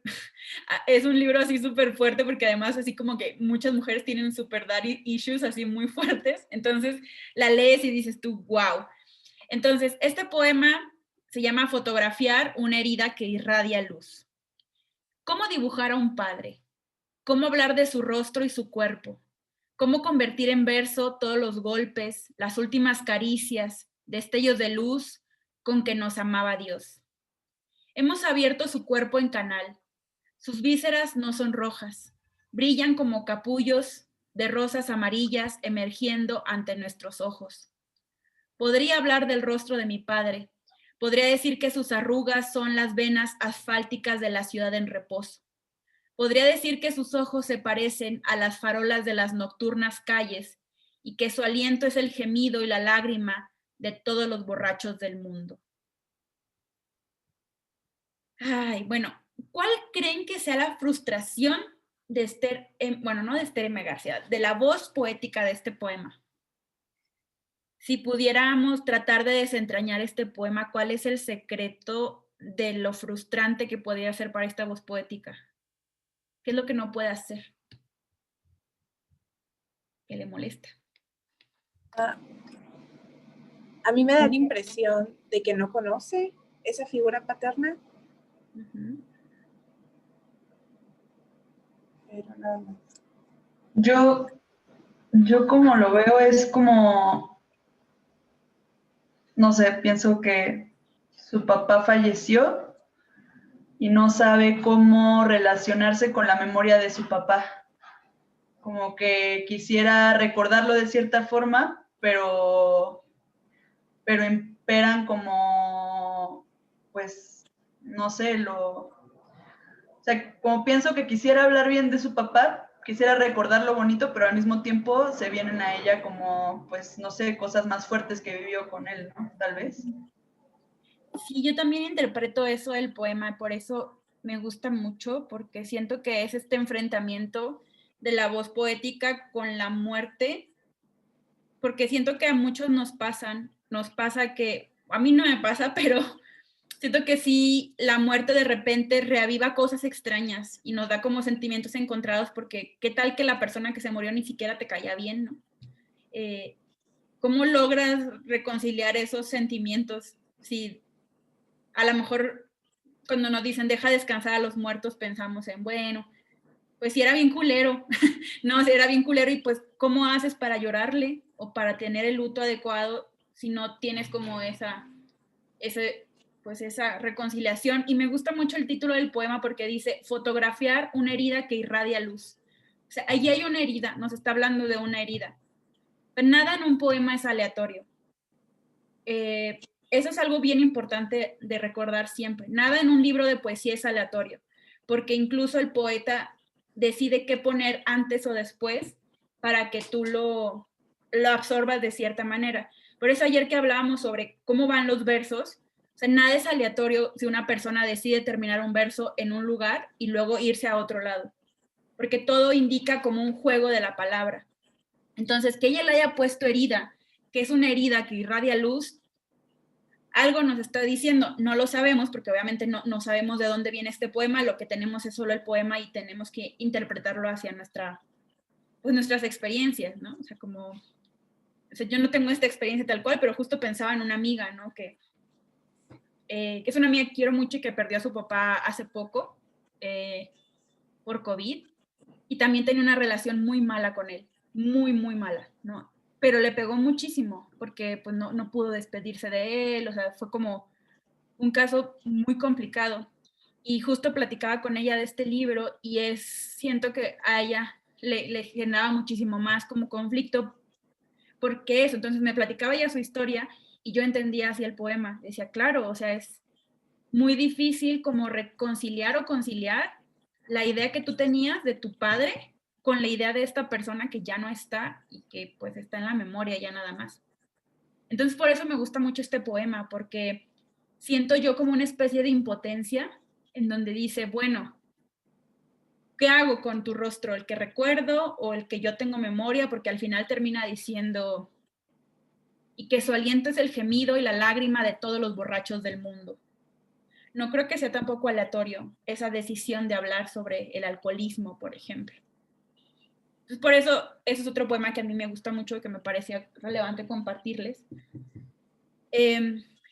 es un libro así súper fuerte porque además así como que muchas mujeres tienen super daddy issues así muy fuertes, entonces la lees y dices tú, wow. Entonces, este poema se llama Fotografiar una herida que irradia luz. ¿Cómo dibujar a un padre? ¿Cómo hablar de su rostro y su cuerpo? ¿Cómo convertir en verso todos los golpes, las últimas caricias, destellos de luz con que nos amaba Dios? Hemos abierto su cuerpo en canal. Sus vísceras no son rojas, brillan como capullos de rosas amarillas emergiendo ante nuestros ojos. Podría hablar del rostro de mi padre. Podría decir que sus arrugas son las venas asfálticas de la ciudad en reposo. Podría decir que sus ojos se parecen a las farolas de las nocturnas calles y que su aliento es el gemido y la lágrima de todos los borrachos del mundo. Ay, bueno, ¿cuál creen que sea la frustración de Esther, bueno, no de Esther M. García, de la voz poética de este poema? Si pudiéramos tratar de desentrañar este poema, ¿cuál es el secreto de lo frustrante que podría ser para esta voz poética? ¿Qué es lo que no puede hacer? ¿Qué le molesta? A mí me da la impresión de que no conoce esa figura paterna. Pero nada más. Yo como lo veo es como, no sé, pienso que su papá falleció y no sabe cómo relacionarse con la memoria de su papá. Como que quisiera recordarlo de cierta forma, pero imperan como, pues, no sé, o sea, como pienso que quisiera hablar bien de su papá, quisiera recordar lo bonito, pero al mismo tiempo se vienen a ella como, pues, no sé, cosas más fuertes que vivió con él, ¿no? Tal vez. Sí, yo también interpreto eso del poema, por eso me gusta mucho, porque siento que es este enfrentamiento de la voz poética con la muerte, porque siento que a muchos nos pasa que, a mí no me pasa, pero siento que sí, la muerte de repente reaviva cosas extrañas y nos da como sentimientos encontrados, porque qué tal que la persona que se murió ni siquiera te caía bien, ¿no? ¿Cómo logras reconciliar esos sentimientos sí, a lo mejor cuando nos dicen deja descansar a los muertos, pensamos en, bueno, pues si era bien culero, no, si era bien culero y pues, ¿cómo haces para llorarle o para tener el luto adecuado si no tienes como pues esa reconciliación? Y me gusta mucho el título del poema porque dice, fotografiar una herida que irradia luz. O sea, allí hay una herida, nos está hablando de una herida. Pero nada en un poema es aleatorio. Eso es algo bien importante de recordar siempre. Nada en un libro de poesía es aleatorio, porque incluso el poeta decide qué poner antes o después para que tú lo absorbas de cierta manera. Por eso ayer que hablábamos sobre cómo van los versos, o sea, nada es aleatorio si una persona decide terminar un verso en un lugar y luego irse a otro lado, porque todo indica como un juego de la palabra. Entonces, que ella le haya puesto herida, que es una herida que irradia luz, algo nos está diciendo, no lo sabemos porque obviamente no sabemos de dónde viene este poema, lo que tenemos es solo el poema y tenemos que interpretarlo hacia nuestras experiencias, ¿no? O sea, yo no tengo esta experiencia tal cual, pero justo pensaba en una amiga, ¿no? Que es una amiga que quiero mucho y que perdió a su papá hace poco por COVID y también tenía una relación muy mala con él, muy, muy mala, ¿no? Pero le pegó muchísimo porque pues no pudo despedirse de él, o sea, fue como un caso muy complicado. Y justo platicaba con ella de este libro y siento que a ella le generaba muchísimo más como conflicto porque eso. Entonces me platicaba ella su historia y yo entendía así el poema. Decía, claro, o sea, es muy difícil como reconciliar o conciliar la idea que tú tenías de tu padre con la idea de esta persona que ya no está y que pues está en la memoria ya nada más. Entonces por eso me gusta mucho este poema, porque siento yo como una especie de impotencia en donde dice, bueno, ¿qué hago con tu rostro? ¿El que recuerdo o el que yo tengo memoria? Porque al final termina diciendo, y que su aliento es el gemido y la lágrima de todos los borrachos del mundo. No creo que sea tampoco aleatorio esa decisión de hablar sobre el alcoholismo, por ejemplo. Entonces, por eso es otro poema que a mí me gusta mucho y que me parecía relevante compartirles.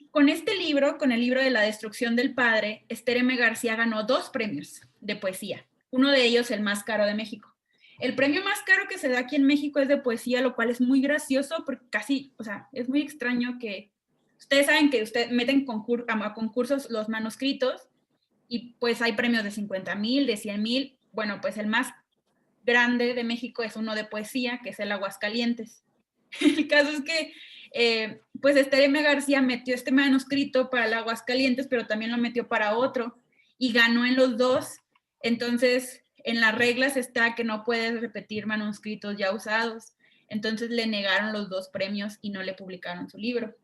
Con este libro, con el libro de La destrucción del padre, Esther M. García ganó 2 premios de poesía, uno de ellos el más caro de México. El premio más caro que se da aquí en México es de poesía, lo cual es muy gracioso porque casi, o sea, es muy extraño que ustedes saben que meten a concursos los manuscritos y pues hay premios de 50,000, de 100,000. Bueno, pues el más grande de México es uno de poesía, que es el Aguascalientes. El caso es que pues Esther M. García metió este manuscrito para el Aguascalientes, pero también lo metió para otro y ganó en los 2. Entonces, en las reglas está que no puedes repetir manuscritos ya usados. Entonces le negaron los 2 premios y no le publicaron su libro.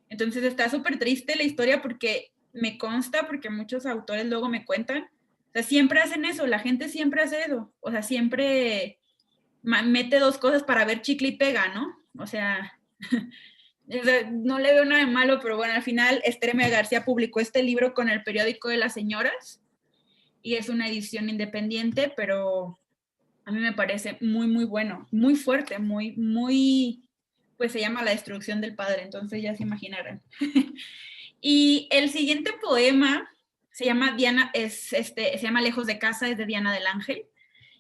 Entonces está súper triste la historia porque me consta, porque muchos autores luego me cuentan, o sea, siempre hacen eso, la gente siempre hace eso, o sea, siempre mete 2 cosas para ver chicle y pega, ¿no? O sea, no le veo nada de malo, pero bueno, al final Esther M. García publicó este libro con el periódico de las señoras y es una edición independiente, pero a mí me parece muy, muy bueno, muy fuerte, muy, muy, pues se llama La destrucción del padre, entonces ya se imaginarán. Y el siguiente poema se llama se llama Lejos de casa, es de Diana del Ángel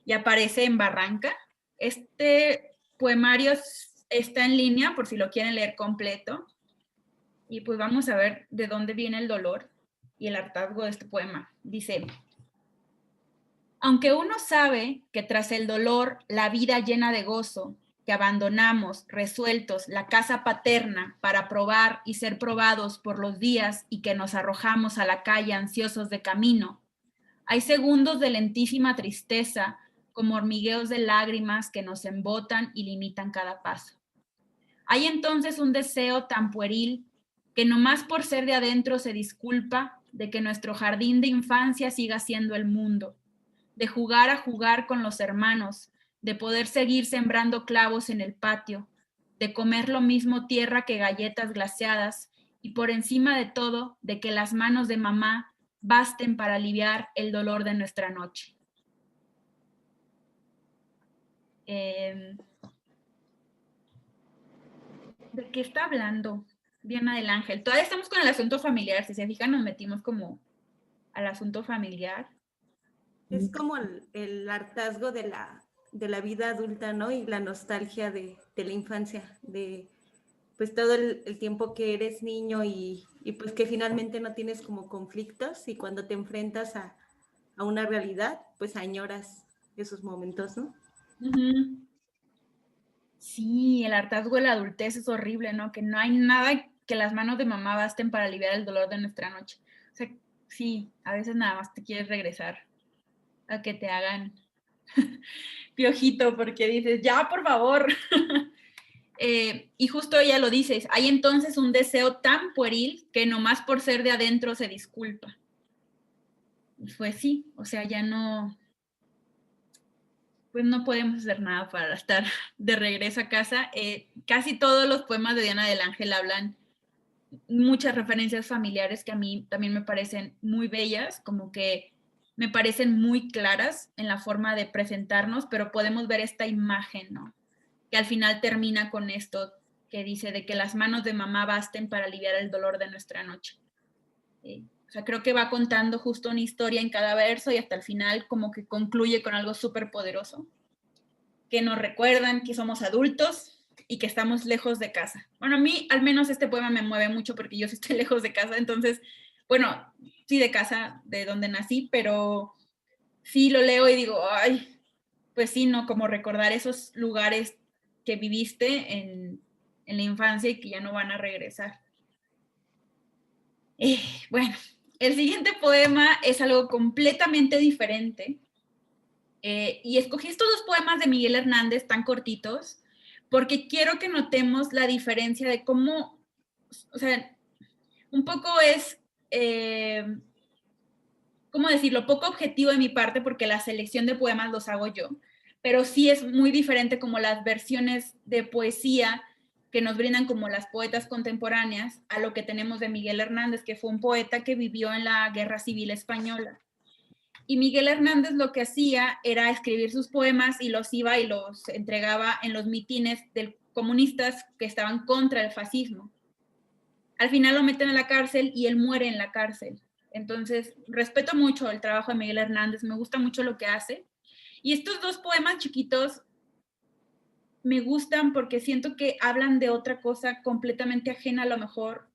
y aparece en Barranca. Este poemario está en línea por si lo quieren leer completo. Y pues vamos a ver de dónde viene el dolor y el hartazgo de este poema. Dice, aunque uno sabe que tras el dolor la vida llena de gozo, que abandonamos resueltos la casa paterna para probar y ser probados por los días y que nos arrojamos a la calle ansiosos de camino, hay segundos de lentísima tristeza como hormigueos de lágrimas que nos embotan y limitan cada paso. Hay entonces un deseo tan pueril que nomás por ser de adentro se disculpa de que nuestro jardín de infancia siga siendo el mundo, de jugar a jugar con los hermanos, de poder seguir sembrando clavos en el patio, de comer lo mismo tierra que galletas glaseadas y por encima de todo, de que las manos de mamá basten para aliviar el dolor de nuestra noche. ¿De qué está hablando? Diana del Ángel. Todavía estamos con el asunto familiar. Si se fijan, nos metimos como al asunto familiar. Es como el hartazgo de la vida adulta, ¿no? Y la nostalgia de la infancia, de pues todo el tiempo que eres niño y pues que finalmente no tienes como conflictos y cuando te enfrentas a una realidad, pues añoras esos momentos, ¿no? Uh-huh. Sí, el hartazgo de la adultez es horrible, ¿no? Que no hay nada que las manos de mamá basten para aliviar el dolor de nuestra noche. O sea, sí, a veces nada más te quieres regresar a que te hagan piojito porque dices, ya, por favor. Y justo ella lo dice, hay entonces un deseo tan pueril que nomás por ser de adentro se disculpa. Pues sí, o sea, ya no, pues no podemos hacer nada para estar de regreso a casa. Casi todos los poemas de Diana del Ángel hablan muchas referencias familiares que a mí también me parecen muy bellas, como que me parecen muy claras en la forma de presentarnos, pero podemos ver esta imagen, ¿no? Que al final termina con esto que dice de que las manos de mamá basten para aliviar el dolor de nuestra noche. O sea, creo que va contando justo una historia en cada verso y hasta el final como que concluye con algo súper poderoso, que nos recuerdan que somos adultos y que estamos lejos de casa. Bueno, a mí al menos este poema me mueve mucho porque yo sí estoy lejos de casa, entonces, bueno, sí de casa, de donde nací, pero sí lo leo y digo, ay, pues sí, ¿no? Como recordar esos lugares que viviste en la infancia y que ya no van a regresar. Bueno, el siguiente poema es algo completamente diferente. Y escogí estos dos poemas de Miguel Hernández tan cortitos porque quiero que notemos la diferencia de cómo, o sea, un poco es, ¿cómo decirlo? Poco objetivo de mi parte porque la selección de poemas los hago yo, pero sí es muy diferente como las versiones de poesía que nos brindan como las poetas contemporáneas a lo que tenemos de Miguel Hernández, que fue un poeta que vivió en la Guerra Civil Española. Y Miguel Hernández lo que hacía era escribir sus poemas y los iba y los entregaba en los mitines de comunistas que estaban contra el fascismo. Al final lo meten a la cárcel y él muere en la cárcel. Entonces, respeto mucho el trabajo de Miguel Hernández, me gusta mucho lo que hace. Y estos dos poemas chiquitos me gustan porque siento que hablan de otra cosa completamente ajena a lo mejor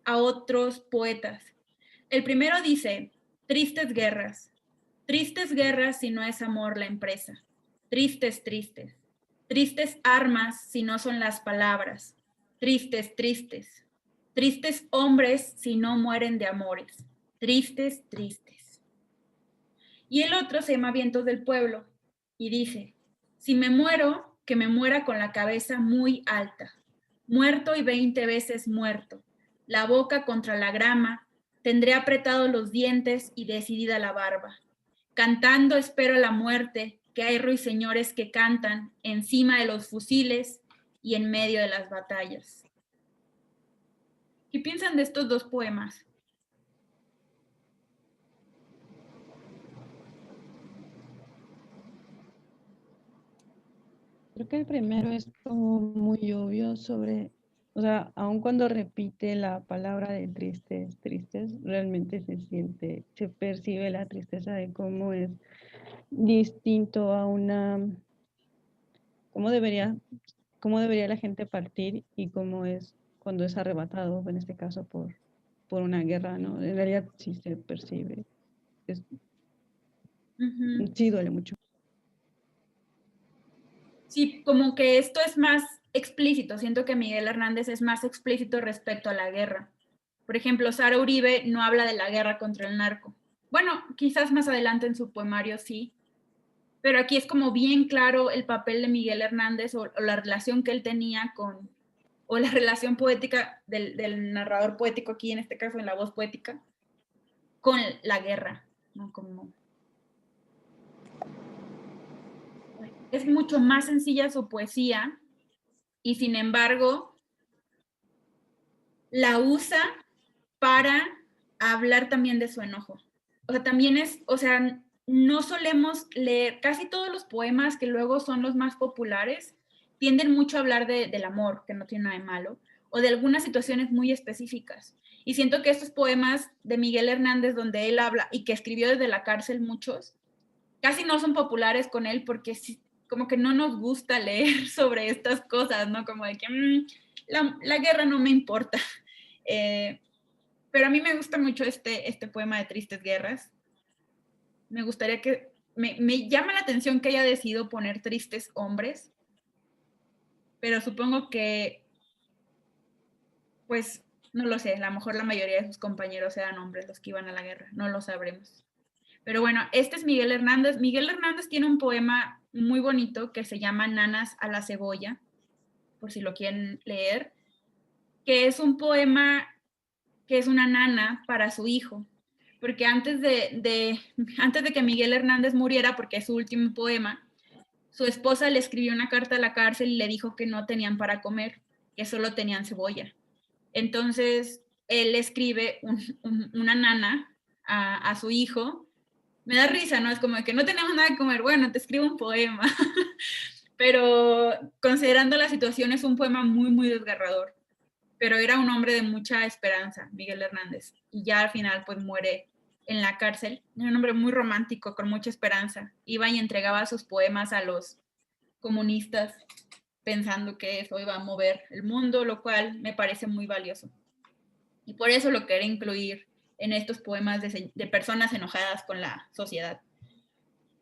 a otros poetas. El primero dice, tristes guerras si no es amor la empresa, tristes, tristes armas si no son las palabras, tristes hombres si no mueren de amores, tristes. Y el otro se llama Vientos del Pueblo y dice, si me muero, que me muera con la cabeza muy alta, muerto y 20 veces muerto, la boca contra la grama, tendré apretados los dientes y decidida la barba. Cantando espero la muerte, que hay ruiseñores que cantan encima de los fusiles y en medio de las batallas. ¿Qué piensan de estos dos poemas? Creo que el primero es como muy obvio sobre, o sea, aun cuando repite la palabra de tristes, realmente se percibe la tristeza de cómo es distinto a cómo debería la gente partir y cómo es cuando es arrebatado, en este caso por una guerra, ¿no? En realidad sí se percibe. Sí duele mucho. Sí, como que esto es más explícito. Siento que Miguel Hernández es más explícito respecto a la guerra. Por ejemplo, Sara Uribe no habla de la guerra contra el narco. Bueno, quizás más adelante en su poemario sí, pero aquí es como bien claro el papel de Miguel Hernández o la relación que él tenía o la relación poética del narrador poético aquí, en este caso en la voz poética, con la guerra, ¿no? Como es mucho más sencilla su poesía y sin embargo la usa para hablar también de su enojo. O sea, también es, o sea, no solemos leer, casi todos los poemas que luego son los más populares tienden mucho a hablar del amor, que no tiene nada de malo, o de algunas situaciones muy específicas. Y siento que estos poemas de Miguel Hernández, donde él habla y que escribió desde la cárcel muchos, casi no son populares con él porque como que no nos gusta leer sobre estas cosas, ¿no? Como de que la guerra no me importa. Pero a mí me gusta mucho este poema de Tristes Guerras. Me gustaría que, me llama la atención que haya decidido poner Tristes Hombres, pero supongo que, pues, no lo sé, a lo mejor la mayoría de sus compañeros eran hombres los que iban a la guerra, no lo sabremos. Pero bueno, este es Miguel Hernández. Miguel Hernández tiene un poema muy bonito que se llama Nanas a la cebolla, por si lo quieren leer, que es un poema que es una nana para su hijo, porque antes de que Miguel Hernández muriera, porque es su último poema, su esposa le escribió una carta a la cárcel y le dijo que no tenían para comer, que solo tenían cebolla. Entonces, él escribe una nana a su hijo. Me da risa, ¿no? Es como que no tenemos nada que comer. Bueno, te escribo un poema. Pero considerando la situación, es un poema muy, muy desgarrador. Pero era un hombre de mucha esperanza, Miguel Hernández. Y ya al final, pues muere en la cárcel. Era un hombre muy romántico, con mucha esperanza. Iba y entregaba sus poemas a los comunistas, pensando que eso iba a mover el mundo, lo cual me parece muy valioso. Y por eso lo quería incluir en estos poemas de personas enojadas con la sociedad.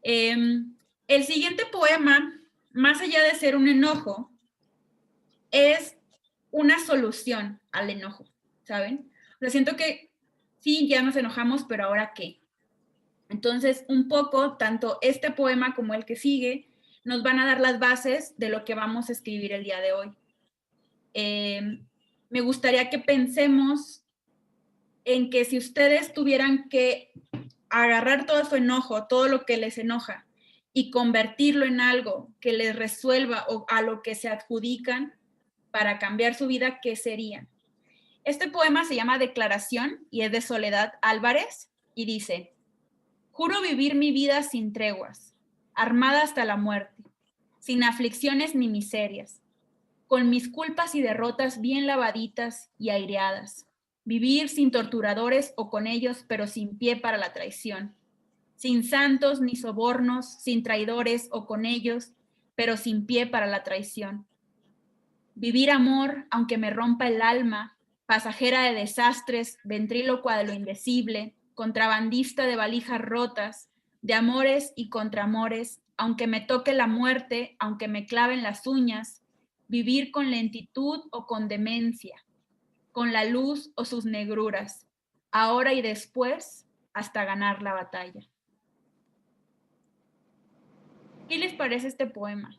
El siguiente poema, más allá de ser un enojo, es una solución al enojo, ¿saben? O sea, siento que sí, ya nos enojamos, pero ¿ahora qué? Entonces, un poco, tanto este poema como el que sigue, nos van a dar las bases de lo que vamos a escribir el día de hoy. Me gustaría que pensemos en que si ustedes tuvieran que agarrar todo su enojo, todo lo que les enoja, y convertirlo en algo que les resuelva o a lo que se adjudican para cambiar su vida, ¿qué sería? Este poema se llama Declaración y es de Soledad Álvarez y dice: juro vivir mi vida sin treguas, armada hasta la muerte, sin aflicciones ni miserias, con mis culpas y derrotas bien lavaditas y aireadas, vivir sin torturadores o con ellos, pero sin pie para la traición, sin santos ni sobornos, sin traidores o con ellos, pero sin pie para la traición. Vivir amor, aunque me rompa el alma, pasajera de desastres, ventrílocua de lo indecible, contrabandista de valijas rotas, de amores y contraamores, aunque me toque la muerte, aunque me claven las uñas, vivir con lentitud o con demencia, con la luz o sus negruras, ahora y después, hasta ganar la batalla. ¿Qué les parece este poema?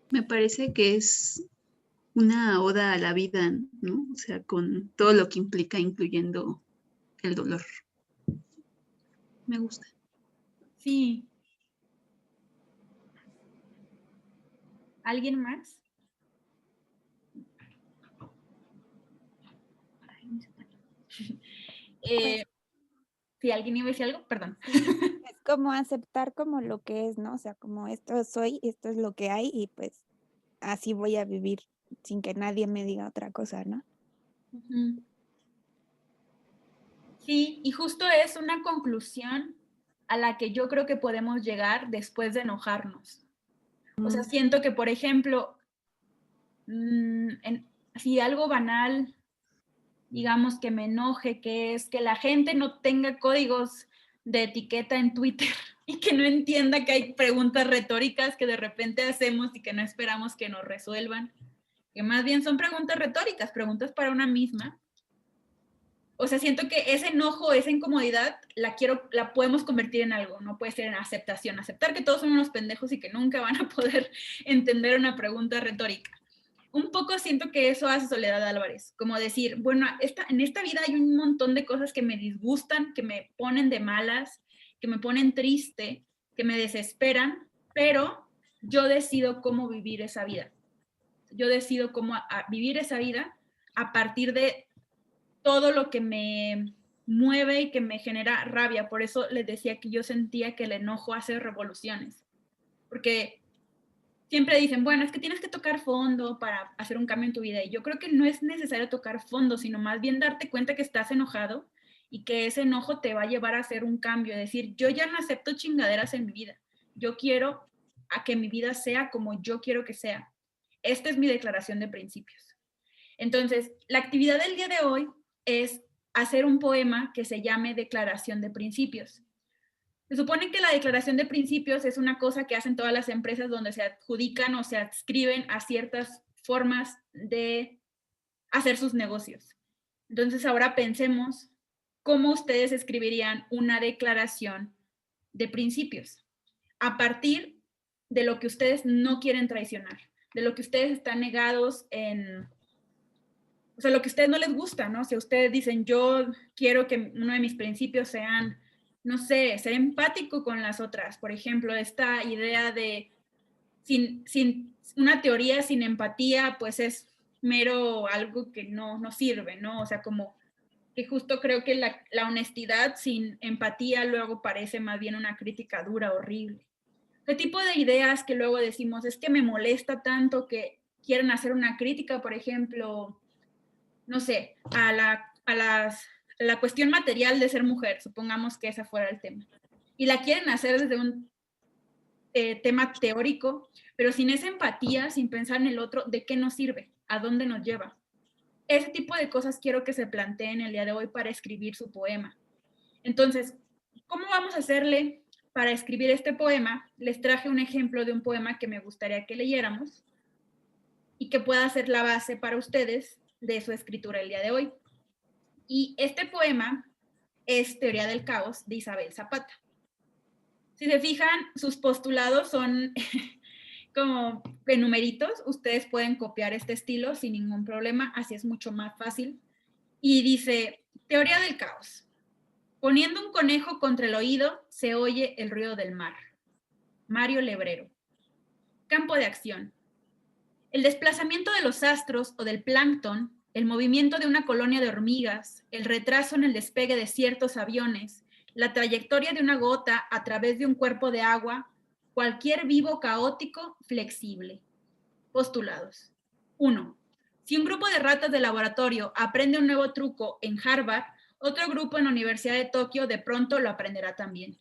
Me parece que es una oda a la vida, ¿no? O sea, con todo lo que implica, incluyendo el dolor. Me gusta. Sí. ¿Alguien más? Si alguien iba a decir algo, perdón. Es como aceptar como lo que es, ¿no? O sea, como esto soy, esto es lo que hay y pues así voy a vivir sin que nadie me diga otra cosa, ¿no? Sí, y justo es una conclusión a la que yo creo que podemos llegar después de enojarnos. O sea, siento que, por ejemplo, si algo banal, digamos que me enoje, que es que la gente no tenga códigos de etiqueta en Twitter y que no entienda que hay preguntas retóricas que de repente hacemos y que no esperamos que nos resuelvan, que más bien son preguntas retóricas, preguntas para una misma. O sea, siento que ese enojo, esa incomodidad, la podemos convertir en algo, no puede ser en aceptación, aceptar que todos son unos pendejos y que nunca van a poder entender una pregunta retórica. Un poco siento que eso hace Soledad Álvarez, como decir, bueno, en esta vida hay un montón de cosas que me disgustan, que me ponen de malas, que me ponen triste, que me desesperan, pero yo decido cómo vivir esa vida. Yo decido cómo vivir esa vida a partir de todo lo que me mueve y que me genera rabia. Por eso les decía que yo sentía que el enojo hace revoluciones. Porque siempre dicen, bueno, es que tienes que tocar fondo para hacer un cambio en tu vida. Y yo creo que no es necesario tocar fondo, sino más bien darte cuenta que estás enojado y que ese enojo te va a llevar a hacer un cambio. Decir, yo ya no acepto chingaderas en mi vida. Yo quiero a que mi vida sea como yo quiero que sea. Esta es mi declaración de principios. Entonces, la actividad del día de hoy es hacer un poema que se llame Declaración de Principios. Se supone que la declaración de principios es una cosa que hacen todas las empresas donde se adjudican o se adscriben a ciertas formas de hacer sus negocios. Entonces ahora pensemos cómo ustedes escribirían una declaración de principios a partir de lo que ustedes no quieren traicionar, de lo que ustedes están negados en, o sea, lo que a ustedes no les gusta, ¿no? Si ustedes dicen, yo quiero que uno de mis principios sean, no sé, ser empático con las otras. Por ejemplo, esta idea de sin una teoría sin empatía, pues es mero algo que no sirve, ¿no? O sea, como que justo creo que la honestidad sin empatía luego parece más bien una crítica dura, horrible. ¿Qué tipo de ideas que luego decimos, es que me molesta tanto que quieren hacer una crítica, por ejemplo, no sé, a la cuestión material de ser mujer, supongamos que ese fuera el tema, y la quieren hacer desde un tema teórico, pero sin esa empatía, sin pensar en el otro, ¿de qué nos sirve? ¿A dónde nos lleva? Ese tipo de cosas quiero que se planteen el día de hoy para escribir su poema. Entonces, ¿cómo vamos a hacerle para escribir este poema? Les traje un ejemplo de un poema que me gustaría que leyéramos y que pueda ser la base para ustedes de su escritura el día de hoy. Y este poema es Teoría del Caos de Isabel Zapata. Si se fijan, sus postulados son como de numeritos. Ustedes pueden copiar este estilo sin ningún problema, así es mucho más fácil. Y dice, Teoría del Caos. Poniendo un conejo contra el oído, se oye el ruido del mar. Mario Lebrero. Campo de acción. El desplazamiento de los astros o del plancton, el movimiento de una colonia de hormigas, el retraso en el despegue de ciertos aviones, la trayectoria de una gota a través de un cuerpo de agua, cualquier vivo caótico, flexible. Postulados. 1. Si un grupo de ratas de laboratorio aprende un nuevo truco en Harvard, otro grupo en la Universidad de Tokio de pronto lo aprenderá también.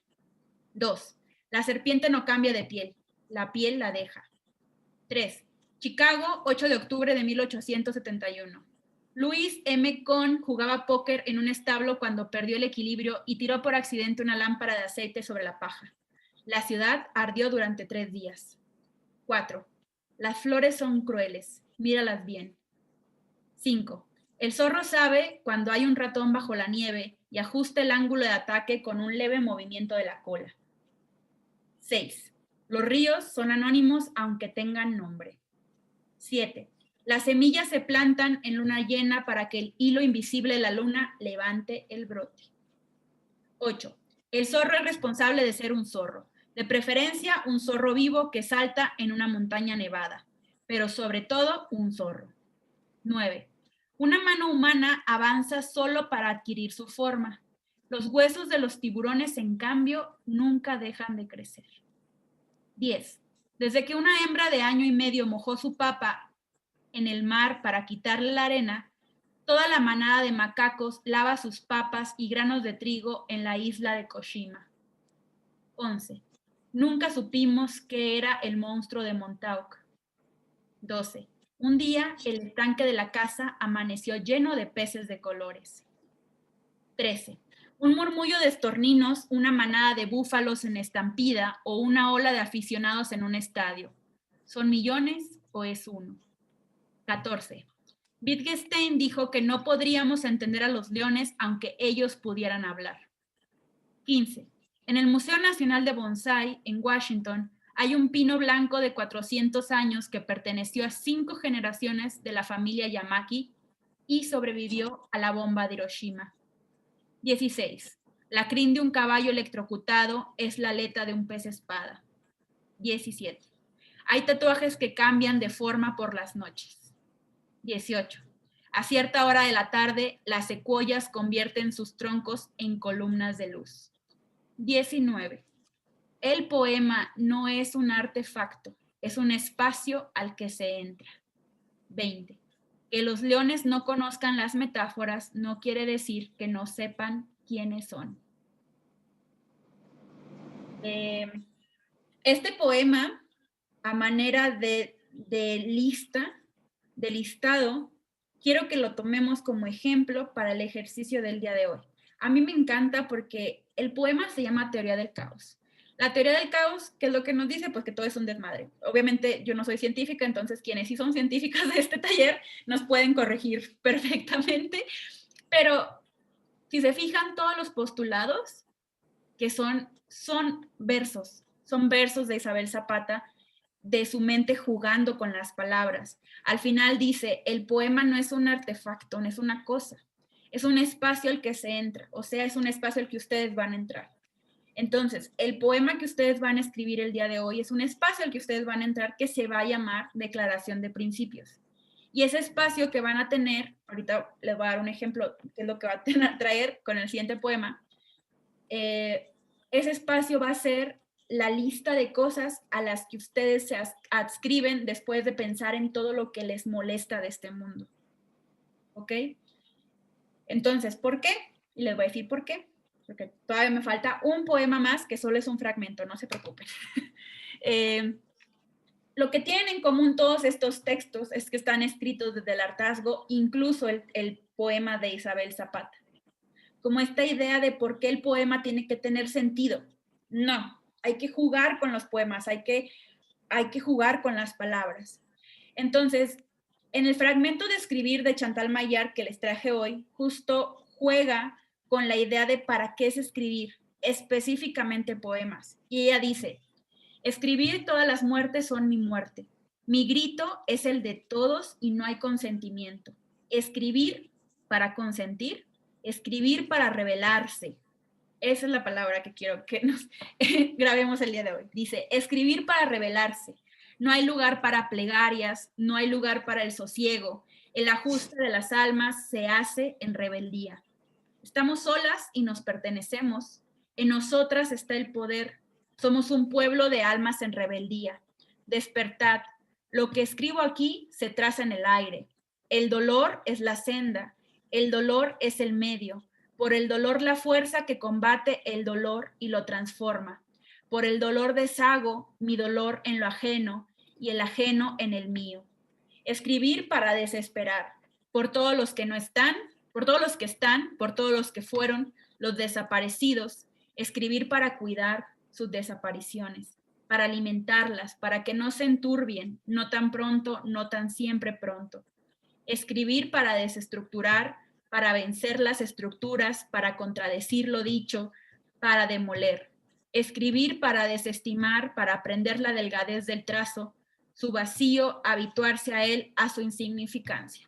2. La serpiente no cambia de piel, la piel la deja. 3. Chicago, 8 de octubre de 1871. Louis M. Cohn jugaba póker en un establo cuando perdió el equilibrio y tiró por accidente una lámpara de aceite sobre la paja. La ciudad ardió durante 3 días. 4. Las flores son crueles, míralas bien. 5. El zorro sabe cuando hay un ratón bajo la nieve y ajusta el ángulo de ataque con un leve movimiento de la cola. 6. Los ríos son anónimos aunque tengan nombre. 7. Las semillas se plantan en luna llena para que el hilo invisible de la luna levante el brote. 8. El zorro es responsable de ser un zorro, de preferencia un zorro vivo que salta en una montaña nevada, pero sobre todo un zorro. 9. Una mano humana avanza solo para adquirir su forma. Los huesos de los tiburones, en cambio, nunca dejan de crecer. 10. Desde que una hembra de año y medio mojó su papa en el mar para quitarle la arena, toda la manada de macacos lava sus papas y granos de trigo en la isla de Koshima. 11. Nunca supimos qué era el monstruo de Montauk. 12. Un día el estanque de la casa amaneció lleno de peces de colores. 13. Un murmullo de estorninos, una manada de búfalos en estampida o una ola de aficionados en un estadio. ¿Son millones o es uno? 14. Wittgenstein dijo que no podríamos entender a los leones aunque ellos pudieran hablar. 15. En el Museo Nacional de Bonsai, en Washington, hay un pino blanco de 400 años que perteneció a 5 generaciones de la familia Yamaki y sobrevivió a la bomba de Hiroshima. 16. La crin de un caballo electrocutado es la aleta de un pez espada. 17. Hay tatuajes que cambian de forma por las noches. 18. A cierta hora de la tarde, las secuoyas convierten sus troncos en columnas de luz. 19. El poema no es un artefacto, es un espacio al que se entra. 20. Que los leones no conozcan las metáforas no quiere decir que no sepan quiénes son. Este poema, a manera de listado, quiero que lo tomemos como ejemplo para el ejercicio del día de hoy. A mí me encanta porque el poema se llama Teoría del Caos. La teoría del caos, ¿qué es lo que nos dice? Pues que todo es un desmadre. Obviamente yo no soy científica, entonces quienes sí son científicas de este taller nos pueden corregir perfectamente, pero si se fijan, todos los postulados que son versos de Isabel Zapata, de su mente jugando con las palabras. Al final dice, el poema no es un artefacto, no es una cosa, es un espacio al que se entra, o sea, es un espacio al que ustedes van a entrar. Entonces, el poema que ustedes van a escribir el día de hoy es un espacio al que ustedes van a entrar que se va a llamar Declaración de Principios. Y ese espacio que van a tener, ahorita les voy a dar un ejemplo, que es lo que va a traer con el siguiente poema, ese espacio va a ser la lista de cosas a las que ustedes se adscriben después de pensar en todo lo que les molesta de este mundo. ¿Ok? Entonces, ¿por qué? Y les voy a decir por qué. Porque todavía me falta un poema más que solo es un fragmento, no se preocupen. Lo que tienen en común todos estos textos es que están escritos desde el hartazgo, incluso el poema de Isabel Zapata. Como esta idea de por qué el poema tiene que tener sentido. No, hay que jugar con los poemas, hay que jugar con las palabras. Entonces, en el fragmento de Escribir de Chantal Maillard que les traje hoy, justo juega con la idea de para qué es escribir, específicamente poemas. Y ella dice, escribir todas las muertes son mi muerte. Mi grito es el de todos y no hay consentimiento. Escribir para consentir, escribir para revelarse. Esa es la palabra que quiero que nos grabemos el día de hoy. Dice, escribir para revelarse. No hay lugar para plegarias, no hay lugar para el sosiego. El ajuste de las almas se hace en rebeldía. Estamos solas y nos pertenecemos. En nosotras está el poder. Somos un pueblo de almas en rebeldía. Despertad. Lo que escribo aquí se traza en el aire. El dolor es la senda. El dolor es el medio. Por el dolor la fuerza que combate el dolor y lo transforma. Por el dolor deshago mi dolor en lo ajeno y el ajeno en el mío. Escribir para desesperar. Por todos los que no están, por todos los que están, por todos los que fueron, los desaparecidos, escribir para cuidar sus desapariciones, para alimentarlas, para que no se enturbien, no tan pronto, no tan siempre pronto. Escribir para desestructurar, para vencer las estructuras, para contradecir lo dicho, para demoler. Escribir para desestimar, para aprender la delgadez del trazo, su vacío, habituarse a él, a su insignificancia.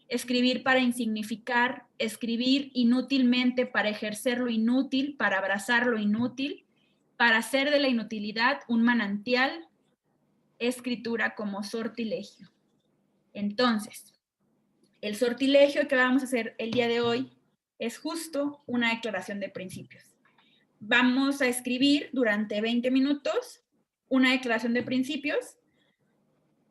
Escribir para insignificar, escribir inútilmente para ejercer lo inútil, para abrazar lo inútil, para hacer de la inutilidad un manantial, escritura como sortilegio. Entonces, el sortilegio que vamos a hacer el día de hoy es justo una declaración de principios. Vamos a escribir durante 20 minutos una declaración de principios.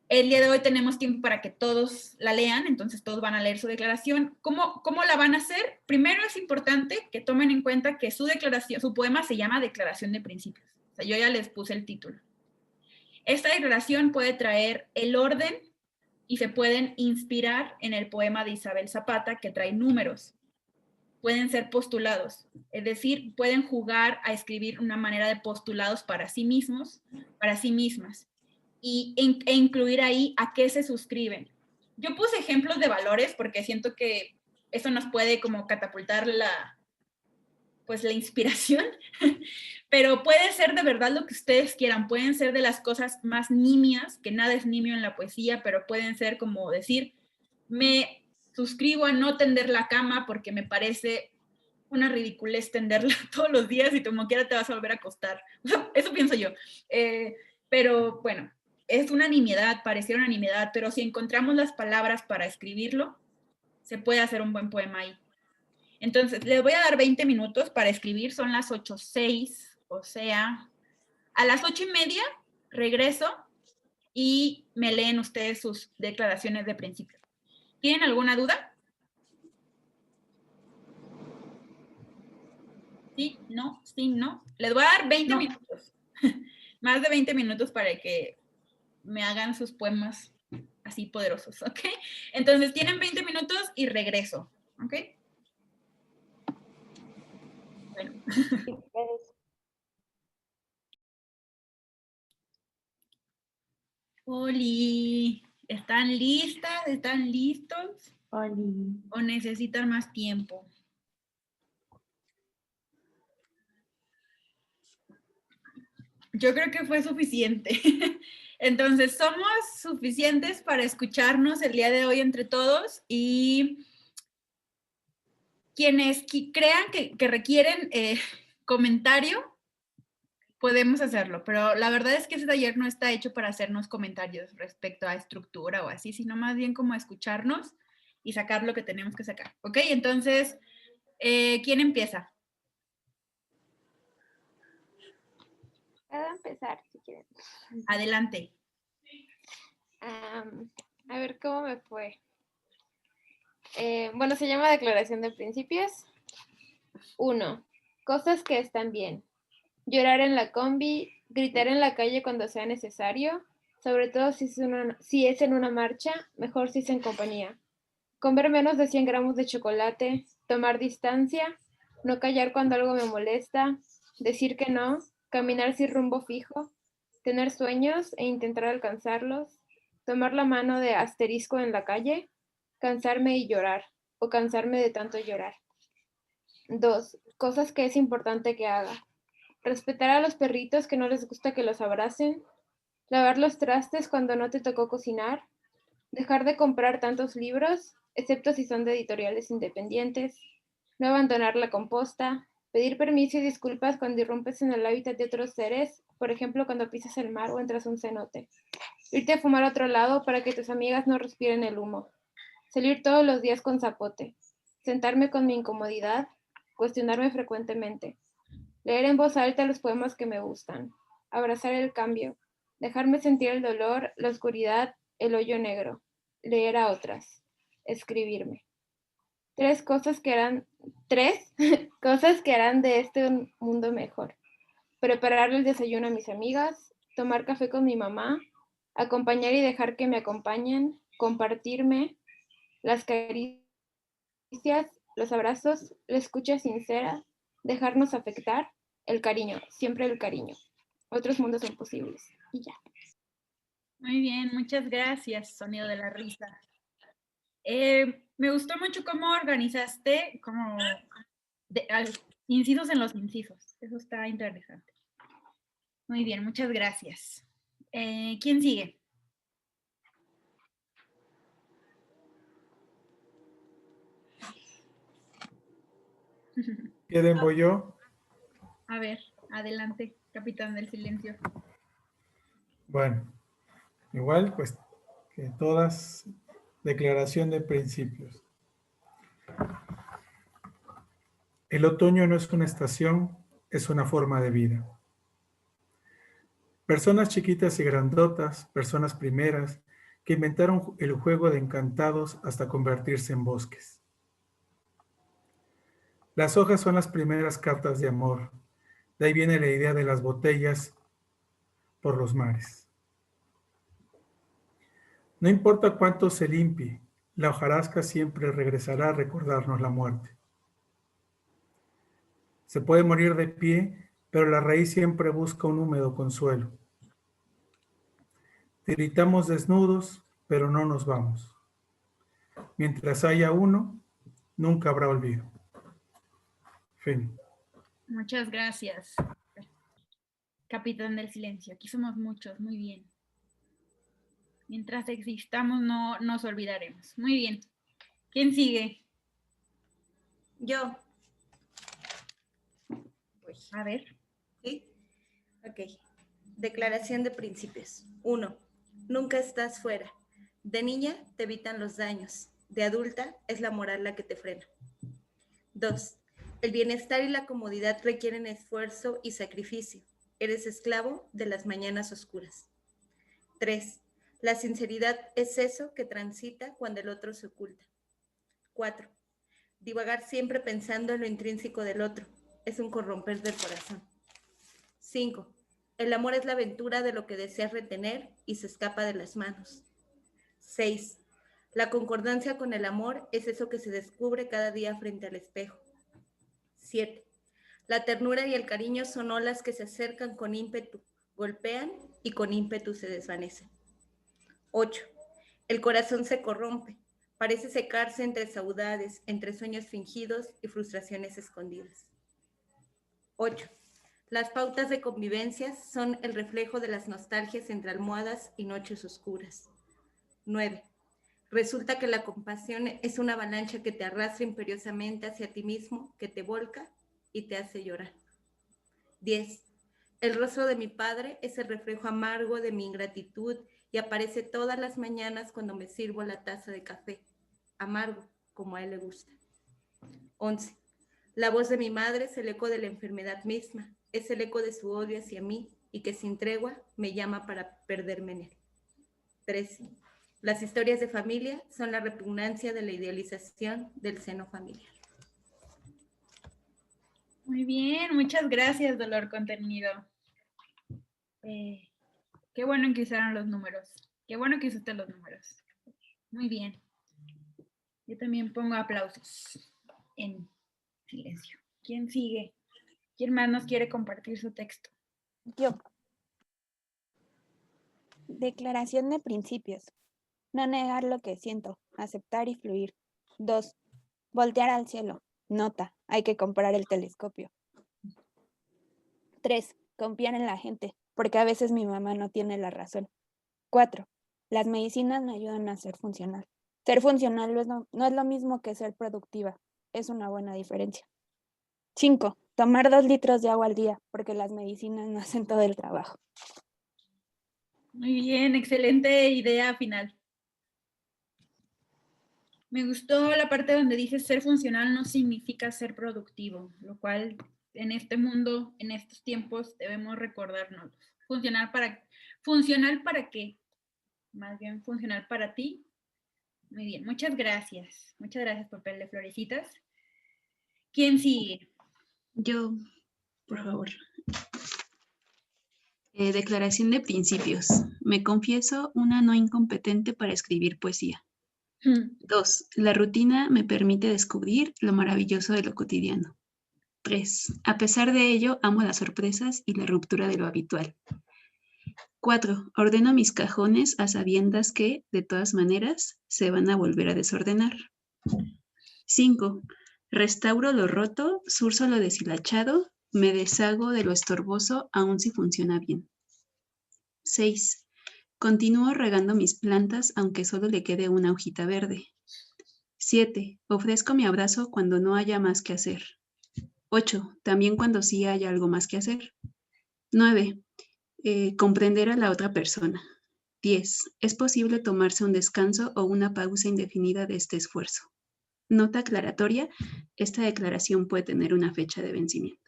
El día de hoy tenemos tiempo para que todos la lean, entonces todos van a leer su declaración. ¿Cómo la van a hacer? Primero es importante que tomen en cuenta que su declaración, su poema se llama Declaración de Principios. O sea, yo ya les puse el título. Esta declaración puede traer el orden y se pueden inspirar en el poema de Isabel Zapata que trae números. Pueden ser postulados, es decir, pueden jugar a escribir una manera de postulados para sí mismos, para sí mismas. E incluir ahí a qué se suscriben. Yo puse ejemplos de valores porque siento que eso nos puede como catapultar la inspiración, pero puede ser de verdad lo que ustedes quieran, pueden ser de las cosas más nimias, que nada es nimio en la poesía, pero pueden ser como decir, me suscribo a no tender la cama porque me parece una ridiculez tenderla todos los días y como quiera te vas a volver a acostar. Eso pienso yo. Pero bueno, es una nimiedad, pareciera una nimiedad, pero si encontramos las palabras para escribirlo, se puede hacer un buen poema ahí. Entonces, les voy a dar 20 minutos para escribir, son las 8:06, o sea, a las 8:30 regreso y me leen ustedes sus declaraciones de principio. ¿Tienen alguna duda? Sí, no, sí, no. Les voy a dar 20 minutos. Más de 20 minutos para que me hagan sus poemas así poderosos, ¿ok? Entonces tienen 20 minutos y regreso, ¿ok? Bueno. Oli, ¿están listas? ¿Están listos? Oli. ¿O necesitan más tiempo? Yo creo que fue suficiente. Entonces, somos suficientes para escucharnos el día de hoy entre todos y quienes crean que requieren comentario, podemos hacerlo, pero la verdad es que ese taller no está hecho para hacernos comentarios respecto a estructura o así, sino más bien como escucharnos y sacar lo que tenemos que sacar, ¿ok? Entonces, ¿quién empieza? Puedo empezar si quieren. Adelante. A ver cómo me fue. Bueno, se llama Declaración de Principios. 1. Cosas que están bien. Llorar en la combi, gritar en la calle cuando sea necesario, sobre todo si es en una marcha, mejor si es en compañía. Comer menos de 100 gramos de chocolate, tomar distancia, no callar cuando algo me molesta, decir que no, caminar sin rumbo fijo, tener sueños e intentar alcanzarlos, tomar la mano de asterisco en la calle, cansarme y llorar, o cansarme de tanto llorar. 2. Cosas que es importante que haga. Respetar a los perritos que no les gusta que los abracen, lavar los trastes cuando no te tocó cocinar, dejar de comprar tantos libros, excepto si son de editoriales independientes, no abandonar la composta, pedir permiso y disculpas cuando irrumpes en el hábitat de otros seres, por ejemplo cuando pisas el mar o entras a un cenote, irte a fumar a otro lado para que tus amigas no respiren el humo, salir todos los días con zapote, sentarme con mi incomodidad, cuestionarme frecuentemente, leer en voz alta los poemas que me gustan, abrazar el cambio, dejarme sentir el dolor, la oscuridad, el hoyo negro, leer a otras, escribirme. 3 cosas que harán de este un mundo mejor. Preparar el desayuno a mis amigas, tomar café con mi mamá, acompañar y dejar que me acompañen, compartirme, las caricias, los abrazos, la escucha sincera, dejarnos afectar, el cariño, siempre el cariño. Otros mundos son posibles. Y ya. Muy bien, muchas gracias, Sonido de la Risa. Me gustó mucho cómo organizaste como incisos en los incisos. Eso está interesante. Muy bien, muchas gracias. ¿Quién sigue? ¿Quién voy yo? A ver, adelante, capitán del silencio. Bueno, igual pues que todas, declaración de principios. El otoño no es una estación, es una forma de vida. Personas chiquitas y grandotas, personas primeras, que inventaron el juego de encantados hasta convertirse en bosques. Las hojas son las primeras cartas de amor. De ahí viene la idea de las botellas por los mares. No importa cuánto se limpie, la hojarasca siempre regresará a recordarnos la muerte. Se puede morir de pie, pero la raíz siempre busca un húmedo consuelo. Tiritamos desnudos, pero no nos vamos. Mientras haya uno, nunca habrá olvido. Fin. Muchas gracias, capitán del silencio. Aquí somos muchos, muy bien. Mientras existamos, no nos olvidaremos. Muy bien. ¿Quién sigue? Yo. A ver. ¿Sí? Ok. Declaración de principios. 1. Nunca estás fuera. De niña te evitan los daños. De adulta es la moral la que te frena. 2. El bienestar y la comodidad requieren esfuerzo y sacrificio. Eres esclavo de las mañanas oscuras. 3. La sinceridad es eso que transita cuando el otro se oculta. 4. Divagar siempre pensando en lo intrínseco del otro. Es un corromper del corazón. 5. El amor es la aventura de lo que deseas retener y se escapa de las manos. 6. La concordancia con el amor es eso que se descubre cada día frente al espejo. 7. La ternura y el cariño son olas que se acercan con ímpetu, golpean y con ímpetu se desvanecen. 8. El corazón se corrompe, parece secarse entre saudades, entre sueños fingidos y frustraciones escondidas. 8. Las pautas de convivencia son el reflejo de las nostalgias entre almohadas y noches oscuras. 9. Resulta que la compasión es una avalancha que te arrastra imperiosamente hacia ti mismo, que te volca y te hace llorar. 10. El rostro de mi padre es el reflejo amargo de mi ingratitud y aparece todas las mañanas cuando me sirvo la taza de café, amargo como a él le gusta. 11. La voz de mi madre es el eco de la enfermedad misma, es el eco de su odio hacia mí y que sin tregua me llama para perderme en él. 13. Las historias de familia son la repugnancia de la idealización del seno familiar. Muy bien, muchas gracias, Dolor Contenido. Qué bueno que usaron los números. Qué bueno que usaste los números. Muy bien. Yo también pongo aplausos en silencio. ¿Quién sigue? ¿Quién más nos quiere compartir su texto? Yo. Declaración de principios. No negar lo que siento, aceptar y fluir. 2. Voltear al cielo. Nota, hay que comprar el telescopio. 3. Confiar en la gente, porque a veces mi mamá no tiene la razón. 4. Las medicinas me ayudan a ser funcional. Ser funcional no es lo mismo que ser productiva. Es una buena diferencia. 5. Tomar 2 litros de agua al día, porque las medicinas no hacen todo el trabajo. Muy bien, excelente idea final. Me gustó la parte donde dice ser funcional no significa ser productivo, lo cual en este mundo, en estos tiempos, debemos recordarnos. ¿Funcional para qué? Más bien funcional para ti. Muy bien, muchas gracias. Muchas gracias, papel de florecitas. ¿Quién sigue? Yo, por favor. Declaración de principios. Me confieso una no incompetente para escribir poesía. 2. La rutina me permite descubrir lo maravilloso de lo cotidiano. 3. A pesar de ello, amo las sorpresas y la ruptura de lo habitual. 4. Ordeno mis cajones a sabiendas que, de todas maneras, se van a volver a desordenar. 5. Restauro lo roto, zurzo lo deshilachado, me deshago de lo estorboso aun si funciona bien. 6. Continúo regando mis plantas aunque solo le quede una hojita verde. 7. Ofrezco mi abrazo cuando no haya más que hacer. 8. También cuando sí haya algo más que hacer. 9. Comprender a la otra persona. 10. Es posible tomarse un descanso o una pausa indefinida de este esfuerzo. Nota aclaratoria, esta declaración puede tener una fecha de vencimiento.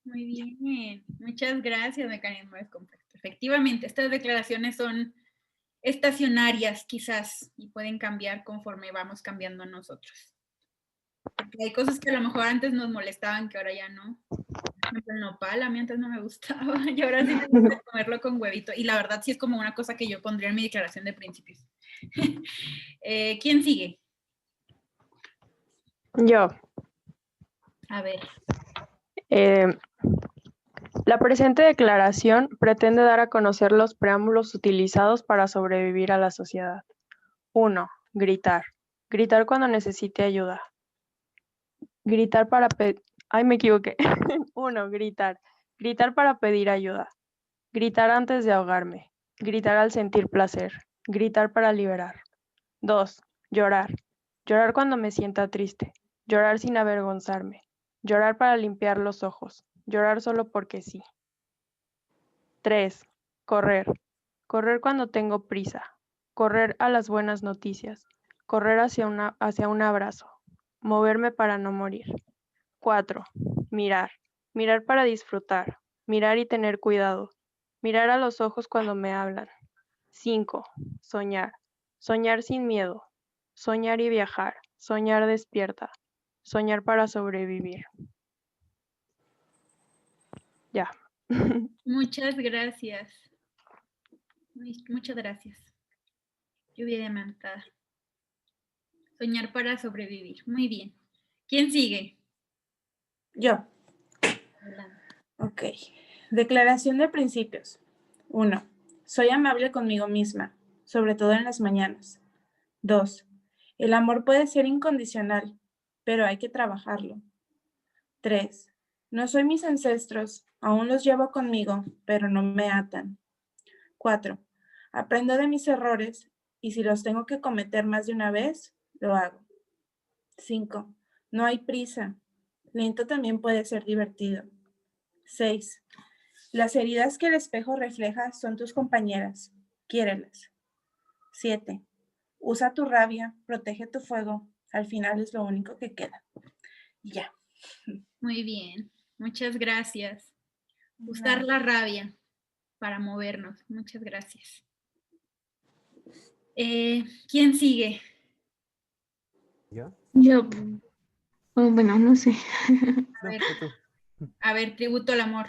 Muy bien, muchas gracias, Mecanismo Descompuesto. Efectivamente, estas declaraciones son estacionarias quizás y pueden cambiar conforme vamos cambiando nosotros. Porque hay cosas que a lo mejor antes nos molestaban que ahora ya no. Por ejemplo, el nopal a mí antes no me gustaba y ahora sí me gusta comerlo con huevito. Y la verdad sí es como una cosa que yo pondría en mi declaración de principios. ¿Quién sigue? Yo. A ver. La presente declaración pretende dar a conocer los preámbulos utilizados para sobrevivir a la sociedad. 1. Gritar. Gritar cuando necesite ayuda. Gritar para pedir... Ay, me equivoqué. 1. Gritar. Gritar para pedir ayuda. Gritar antes de ahogarme. Gritar al sentir placer. Gritar para liberar. 2. Llorar. Llorar cuando me sienta triste. Llorar sin avergonzarme. Llorar para limpiar los ojos. Llorar solo porque sí. 3. Correr. Correr cuando tengo prisa. Correr a las buenas noticias. Correr hacia un abrazo. Moverme para no morir. 4. Mirar. Mirar para disfrutar. Mirar y tener cuidado. Mirar a los ojos cuando me hablan. 5. Soñar. Soñar sin miedo. Soñar y viajar. Soñar despierta. Soñar para sobrevivir. Ya. Muchas gracias. Muchas gracias. Lluvia diamantada. Soñar para sobrevivir. Muy bien. ¿Quién sigue? Yo. Adelante. Ok. Declaración de principios. 1. Soy amable conmigo misma, sobre todo en las mañanas. 2. El amor puede ser incondicional, pero hay que trabajarlo. 3. No soy mis ancestros, aún los llevo conmigo, pero no me atan. 4. Aprendo de mis errores y si los tengo que cometer más de una vez, lo hago. 5. No hay prisa. Lento también puede ser divertido. 6. Las heridas que el espejo refleja son tus compañeras. Quiérelas. 7. Usa tu rabia, protege tu fuego. Al final es lo único que queda. Y ya. Muy bien. Muchas gracias. Usar la rabia para movernos. Muchas gracias. ¿Quién sigue? ¿Yo? Yo, bueno, no sé. A ver, tributo al amor.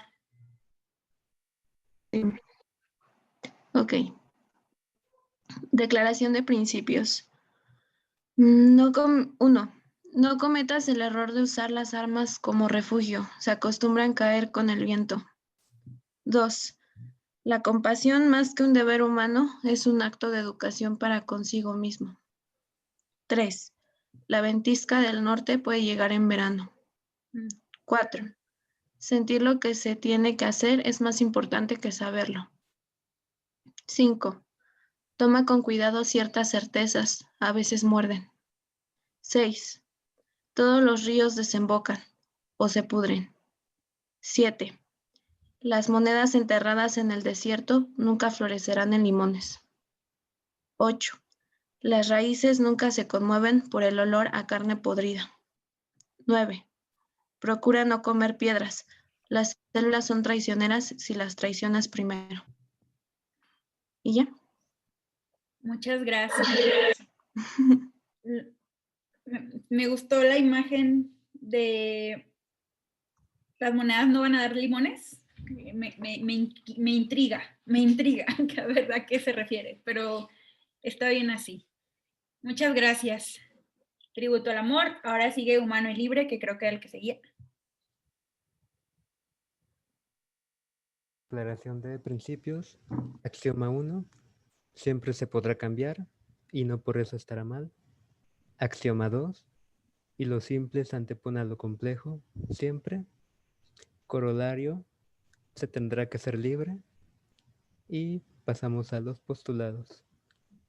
Ok. Declaración de principios. 1. No cometas el error de usar las armas como refugio. Se acostumbran a caer con el viento. 2. La compasión, más que un deber humano, es un acto de educación para consigo mismo. 3. La ventisca del norte puede llegar en verano. 4. Sentir lo que se tiene que hacer es más importante que saberlo. 5. Toma con cuidado ciertas certezas, a veces muerden. 6. Todos los ríos desembocan o se pudren. 7. Las monedas enterradas en el desierto nunca florecerán en limones. 8. Las raíces nunca se conmueven por el olor a carne podrida. 9. Procura no comer piedras. Las células son traicioneras si las traicionas primero. ¿Y ya? Muchas gracias. Me gustó la imagen de las monedas no van a dar limones. Me intriga a ver a qué se refiere, pero está bien así. Muchas gracias. Tributo al amor. Ahora sigue Humano y Libre, que creo que era el que seguía. Declaración de principios. Axioma 1. Siempre se podrá cambiar y no por eso estará mal. Axioma 2. Y lo simple se antepone a lo complejo, siempre. Corolario. Se tendrá que ser libre. Y pasamos a los postulados.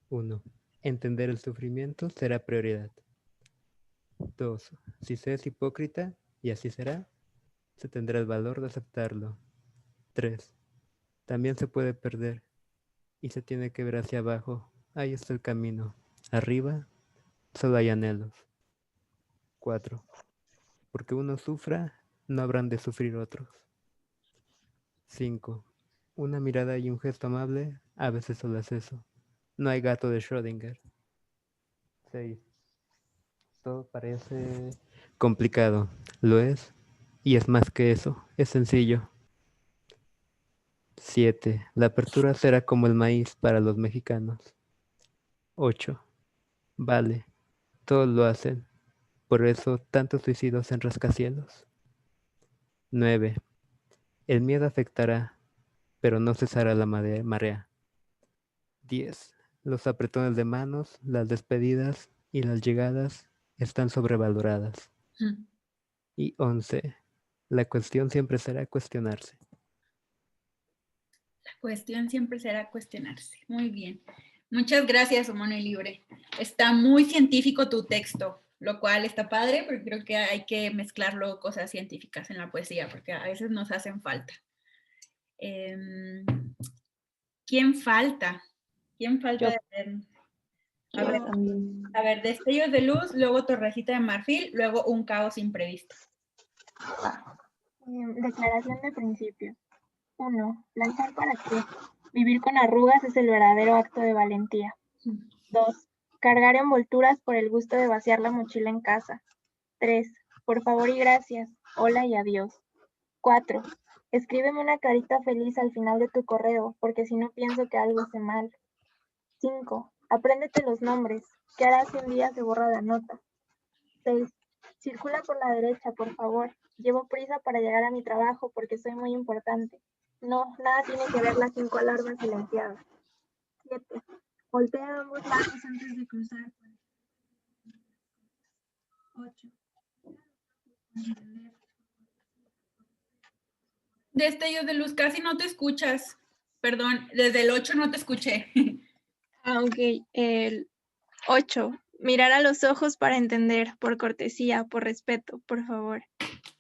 1. Entender el sufrimiento será prioridad. 2. Si se es hipócrita, y así será, se tendrá el valor de aceptarlo. 3. También se puede perder, y se tiene que ver hacia abajo. Ahí está el camino. Arriba, solo hay anhelos. 4. Porque uno sufra, no habrán de sufrir otros. 5. Una mirada y un gesto amable, a veces solo es eso. No hay gato de Schrödinger. 6. Todo parece complicado. Lo es. Y es más que eso. Es sencillo. 7. La apertura será como el maíz para los mexicanos. 8. Vale. Todos lo hacen. Por eso tantos suicidios en rascacielos. 9. El miedo afectará, pero no cesará la marea. 10. Los apretones de manos, las despedidas y las llegadas están sobrevaloradas. Y 11. La cuestión siempre será cuestionarse. La cuestión siempre será cuestionarse. Muy bien. Muchas gracias, Humano y Libre. Está muy científico tu texto, lo cual está padre, porque creo que hay que mezclarlo cosas científicas en la poesía, porque a veces nos hacen falta. ¿Quién falta? ¿Quién falta? A ver, Destellos de Luz, luego Torrecita de Marfil, luego Un Caos Imprevisto. Declaración de principios. 1. ¿Planchar para qué? Vivir con arrugas es el verdadero acto de valentía. 2. Cargar envolturas por el gusto de vaciar la mochila en casa. 3. Por favor y gracias. Hola y adiós. 4. Escríbeme una carita feliz al final de tu correo, porque si no pienso que algo hice mal. 5. Apréndete los nombres. ¿Qué harás si un día se borra la nota? 6. Circula por la derecha, por favor. Llevo prisa para llegar a mi trabajo porque soy muy importante. No, nada tiene que ver las 5 alarmas silenciadas. 7. Voltea a ambos lados antes de cruzar. 8. Destellos de luz, casi no te escuchas. Perdón, desde el 8 no te escuché. Ok, el 8. Mirar a los ojos para entender, por cortesía, por respeto, por favor.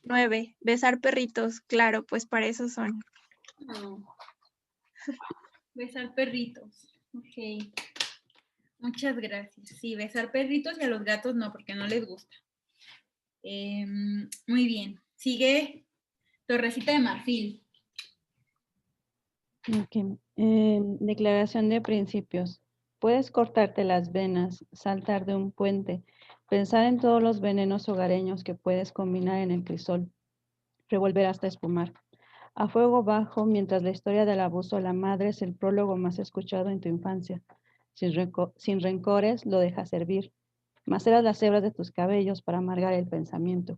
9. Besar perritos, claro, pues para eso son. Besar perritos. Ok. Muchas gracias. Sí, besar perritos y a los gatos no, porque no les gusta. Muy bien. Sigue Torrecita de Marfil. Ok. Declaración de principios. Puedes cortarte las venas, saltar de un puente, pensar en todos los venenos hogareños que puedes combinar en el crisol, revolver hasta espumar. A fuego bajo, mientras la historia del abuso a la madre es el prólogo más escuchado en tu infancia. Sin rencores, lo dejas servir. Maceras las hebras de tus cabellos para amargar el pensamiento.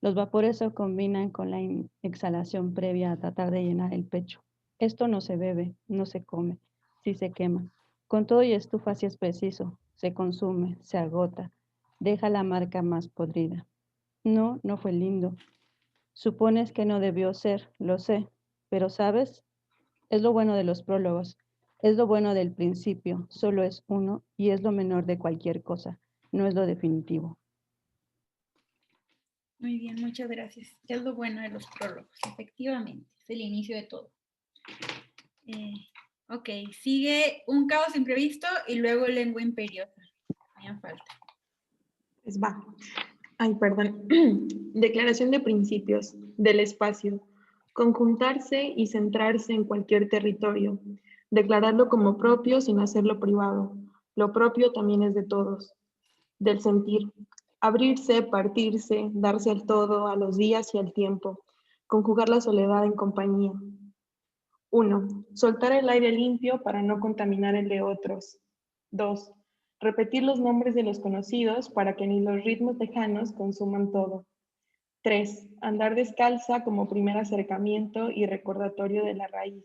Los vapores se combinan con la exhalación previa a tratar de llenar el pecho. Esto no se bebe, no se come, sí se quema. Con todo y estufa si es preciso, se consume, se agota, deja la marca más podrida. No, no fue lindo. Supones que no debió ser, lo sé, pero ¿sabes? Es lo bueno de los prólogos, es lo bueno del principio, solo es uno y es lo menor de cualquier cosa, no es lo definitivo. Muy bien, muchas gracias. Es lo bueno de los prólogos, efectivamente, es el inicio de todo. Ok, sigue Un caos imprevisto y luego Lengua imperiosa. Me falta. Pues va. Ay, perdón. Declaración de principios del espacio. Conjuntarse y centrarse en cualquier territorio. Declararlo como propio sin hacerlo privado. Lo propio también es de todos. Del sentir. Abrirse, partirse, darse al todo, a los días y al tiempo. Conjugar la soledad en compañía. 1. Soltar el aire limpio para no contaminar el de otros. 2. Repetir los nombres de los conocidos para que ni los ritmos lejanos consuman todo. 3. Andar descalza como primer acercamiento y recordatorio de la raíz.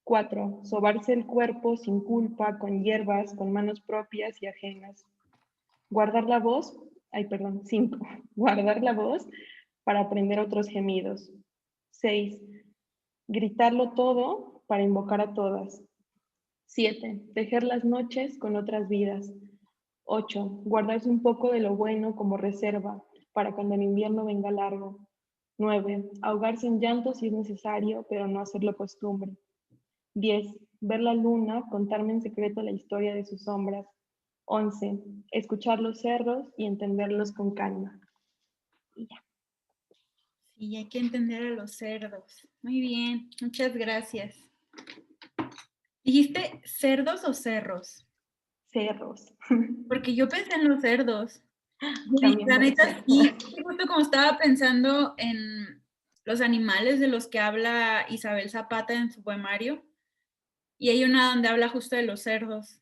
4. Sobarse el cuerpo sin culpa, con hierbas, con manos propias y ajenas. Guardar la voz, 5. Guardar la voz para aprender otros gemidos. 6. Gritarlo todo para invocar a todas. 7. Tejer las noches con otras vidas. 8. Guardarse un poco de lo bueno como reserva para cuando el invierno venga largo. 9. Ahogarse en llanto si es necesario, pero no hacerlo costumbre. 10. Ver la luna, contarme en secreto la historia de sus sombras. 11. Escuchar los cerros y entenderlos con calma. Y ya. Sí, hay que entender a los cerdos. Muy bien, muchas gracias. ¿Dijiste cerdos o cerros? Cerros. Porque yo pensé en los cerdos. También La neta, ser. sí, justo como estaba pensando en los animales de los que habla Isabel Zapata en su poemario, y hay una donde habla justo de los cerdos,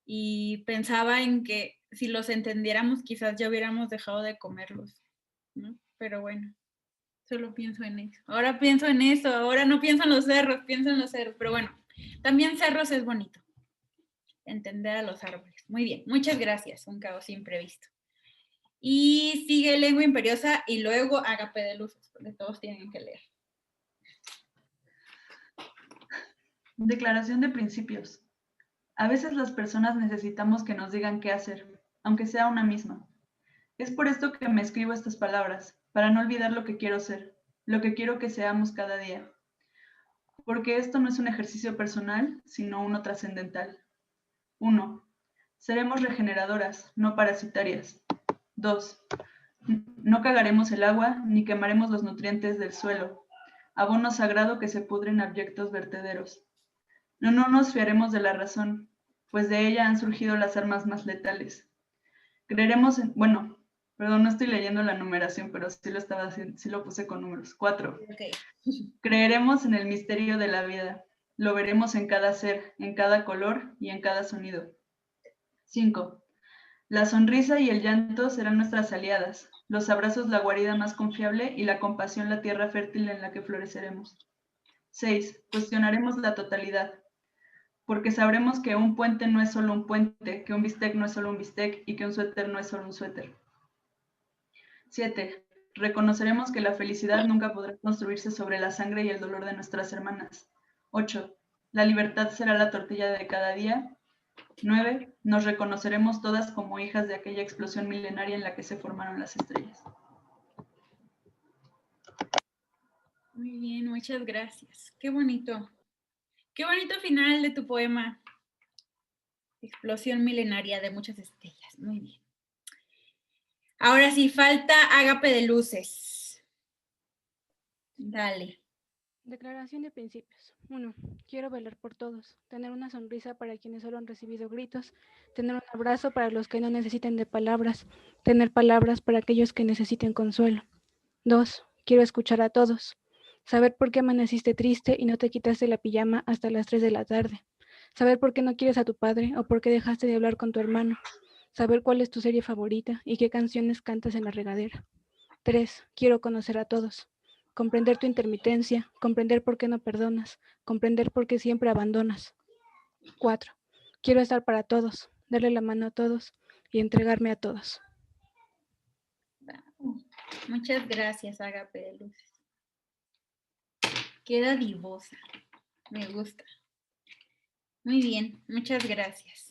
y pensaba en que si los entendiéramos quizás ya hubiéramos dejado de comerlos, ¿no? Pero bueno, solo pienso en eso. Ahora pienso en eso, ahora no pienso en los cerros, pienso en los cerros, pero bueno, también cerros es bonito, entender a los árboles. Muy bien, muchas gracias, Un caos imprevisto. Y sigue Lengua imperiosa y luego Ágape de Luces, porque todos tienen que leer. Declaración de principios. A veces las personas necesitamos que nos digan qué hacer, aunque sea una misma. Es por esto que me escribo estas palabras, para no olvidar lo que quiero ser, lo que quiero que seamos cada día. Porque esto no es un ejercicio personal, sino uno trascendental. 1. Seremos regeneradoras, no parasitarias. 2. No cagaremos el agua ni quemaremos los nutrientes del suelo, abono sagrado que se pudre en abyectos vertederos. No nos fiaremos de la razón, pues de ella han surgido las armas más letales. Creeremos en... Bueno, perdón, no estoy leyendo la numeración, pero sí lo estaba haciendo, sí lo puse con números. 4. Okay. Creeremos en el misterio de la vida. Lo veremos en cada ser, en cada color y en cada sonido. 5. La sonrisa y el llanto serán nuestras aliadas, los abrazos la guarida más confiable y la compasión la tierra fértil en la que floreceremos. 6. Cuestionaremos la totalidad, porque sabremos que un puente no es solo un puente, que un bistec no es solo un bistec y que un suéter no es solo un suéter. 7. Reconoceremos que la felicidad nunca podrá construirse sobre la sangre y el dolor de nuestras hermanas. 8. La libertad será la tortilla de cada día. 9. Nos reconoceremos todas como hijas de aquella explosión milenaria en la que se formaron las estrellas. Muy bien, muchas gracias. Qué bonito. Qué bonito final de tu poema. Explosión milenaria de muchas estrellas. Muy bien. Ahora sí, falta Ágape de Luces. Dale. Declaración de principios. 1. Quiero velar por todos, tener una sonrisa para quienes solo han recibido gritos, tener un abrazo para los que no necesiten de palabras, tener palabras para aquellos que necesiten consuelo. 2. Quiero escuchar a todos, saber por qué amaneciste triste y no te quitaste la pijama hasta las 3 de la tarde, saber por qué no quieres a tu padre o por qué dejaste de hablar con tu hermano, saber cuál es tu serie favorita y qué canciones cantas en la regadera. 3. Quiero conocer a todos. Comprender tu intermitencia, comprender por qué no perdonas, comprender por qué siempre abandonas. 4. Quiero estar para todos, darle la mano a todos y entregarme a todos. Muchas gracias, Ágape de Luces. Queda divosa. Me gusta. Muy bien, muchas gracias.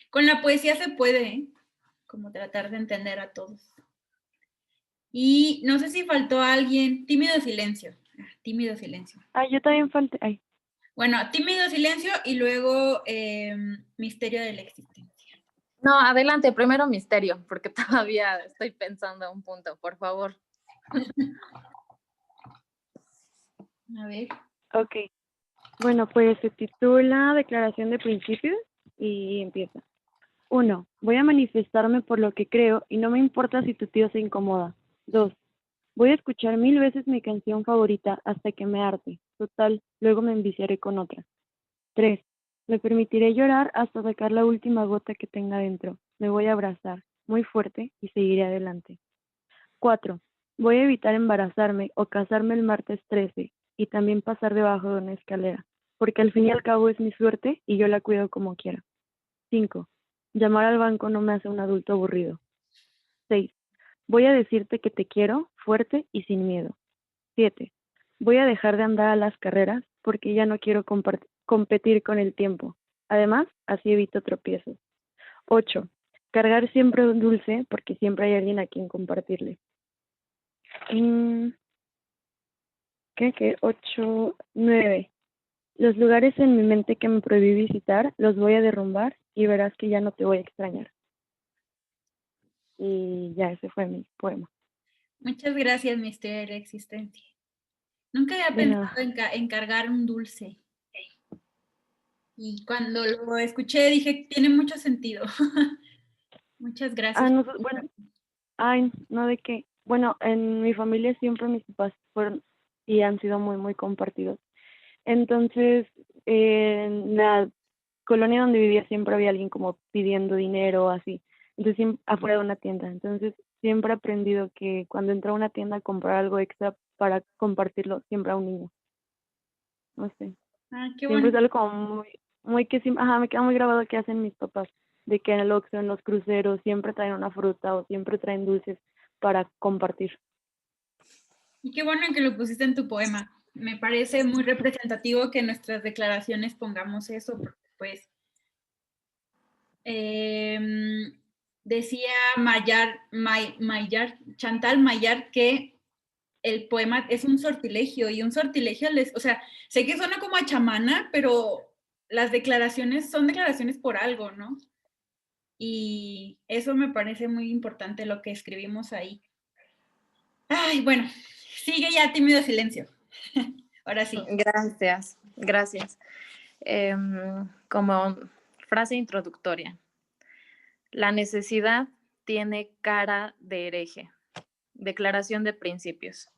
Con la poesía se puede, ¿eh? Como tratar de entender a todos. Y no sé si faltó alguien. Tímido silencio. Tímido silencio. Yo también falté. Ay. Bueno, tímido silencio y luego misterio de la existencia. No, adelante, primero misterio, porque todavía estoy pensando un punto, por favor. A ver. Ok. Bueno, pues se titula Declaración de Principios y empieza. 1. Voy a manifestarme por lo que creo y no me importa si tu tío se incomoda. 2. Voy a escuchar 1000 veces mi canción favorita hasta que me harte. Total, luego me enviciaré con otra. 3. Me permitiré llorar hasta sacar la última gota que tenga dentro. Me voy a abrazar muy fuerte y seguiré adelante. 4. Voy a evitar embarazarme o casarme el martes 13 y también pasar debajo de una escalera, porque al fin y al cabo es mi suerte y yo la cuido como quiera. 5. Llamar al banco no me hace un adulto aburrido. 6. Voy a decirte que te quiero, fuerte y sin miedo. 7. Voy a dejar de andar a las carreras porque ya no quiero competir con el tiempo. Además, así evito tropiezos. 8. Cargar siempre un dulce porque siempre hay alguien a quien compartirle. ¿Qué? 8, 9. Los lugares en mi mente que me prohibí visitar los voy a derrumbar y verás que ya no te voy a extrañar. Y ya, ese fue mi poema. Muchas gracias, misterio de la existencia. Nunca había pensado en cargar un dulce. Y cuando lo escuché dije, tiene mucho sentido. Muchas gracias. No de qué. Bueno, en mi familia siempre mis papás fueron y han sido muy, muy compartidos. Entonces, en la colonia donde vivía siempre había alguien como pidiendo dinero o así. Entonces, afuera de una tienda. Entonces, siempre he aprendido que cuando entro a una tienda a comprar algo extra para compartirlo, siempre a un niño. No sé. Qué siempre es algo como muy que me queda muy grabado que hacen mis papás, de que en el Oxxo, en los cruceros, siempre traen una fruta o siempre traen dulces para compartir. Y qué bueno que lo pusiste en tu poema. Me parece muy representativo que en nuestras declaraciones pongamos eso, porque pues decía Chantal Maillard que el poema es un sortilegio y un sortilegio, o sea, sé que suena como a chamana, pero las declaraciones son declaraciones por algo, ¿no? Y eso me parece muy importante lo que escribimos ahí. Ay, bueno, sigue ya tímido silencio. Ahora sí. Gracias. Como frase introductoria. La necesidad tiene cara de hereje. Declaración de principios.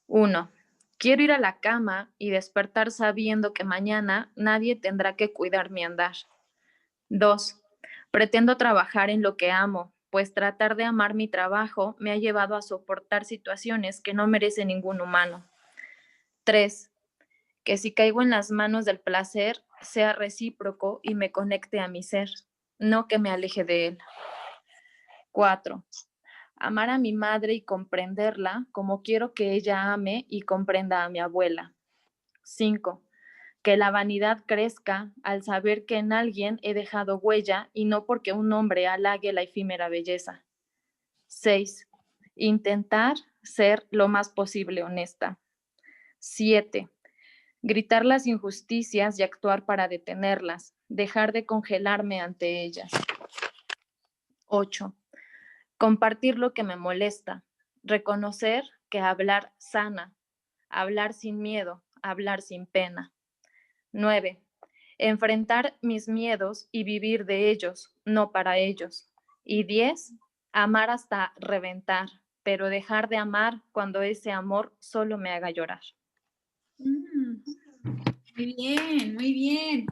1. Quiero ir a la cama y despertar sabiendo que mañana nadie tendrá que cuidar mi andar. 2. Pretendo trabajar en lo que amo, pues tratar de amar mi trabajo me ha llevado a soportar situaciones que no merece ningún humano. 3. Que si caigo en las manos del placer, sea recíproco y me conecte a mi ser, no que me aleje de él. 4. Amar a mi madre y comprenderla como quiero que ella ame y comprenda a mi abuela. 5. Que la vanidad crezca al saber que en alguien he dejado huella y no porque un hombre halague la efímera belleza. 6. Intentar ser lo más posible honesta. 7. Gritar las injusticias y actuar para detenerlas, dejar de congelarme ante ellas. 8. Compartir lo que me molesta, reconocer que hablar sana, hablar sin miedo, hablar sin pena. 9. Enfrentar mis miedos y vivir de ellos, no para ellos. Y 10. Amar hasta reventar, pero dejar de amar cuando ese amor solo me haga llorar. Muy bien, muy bien.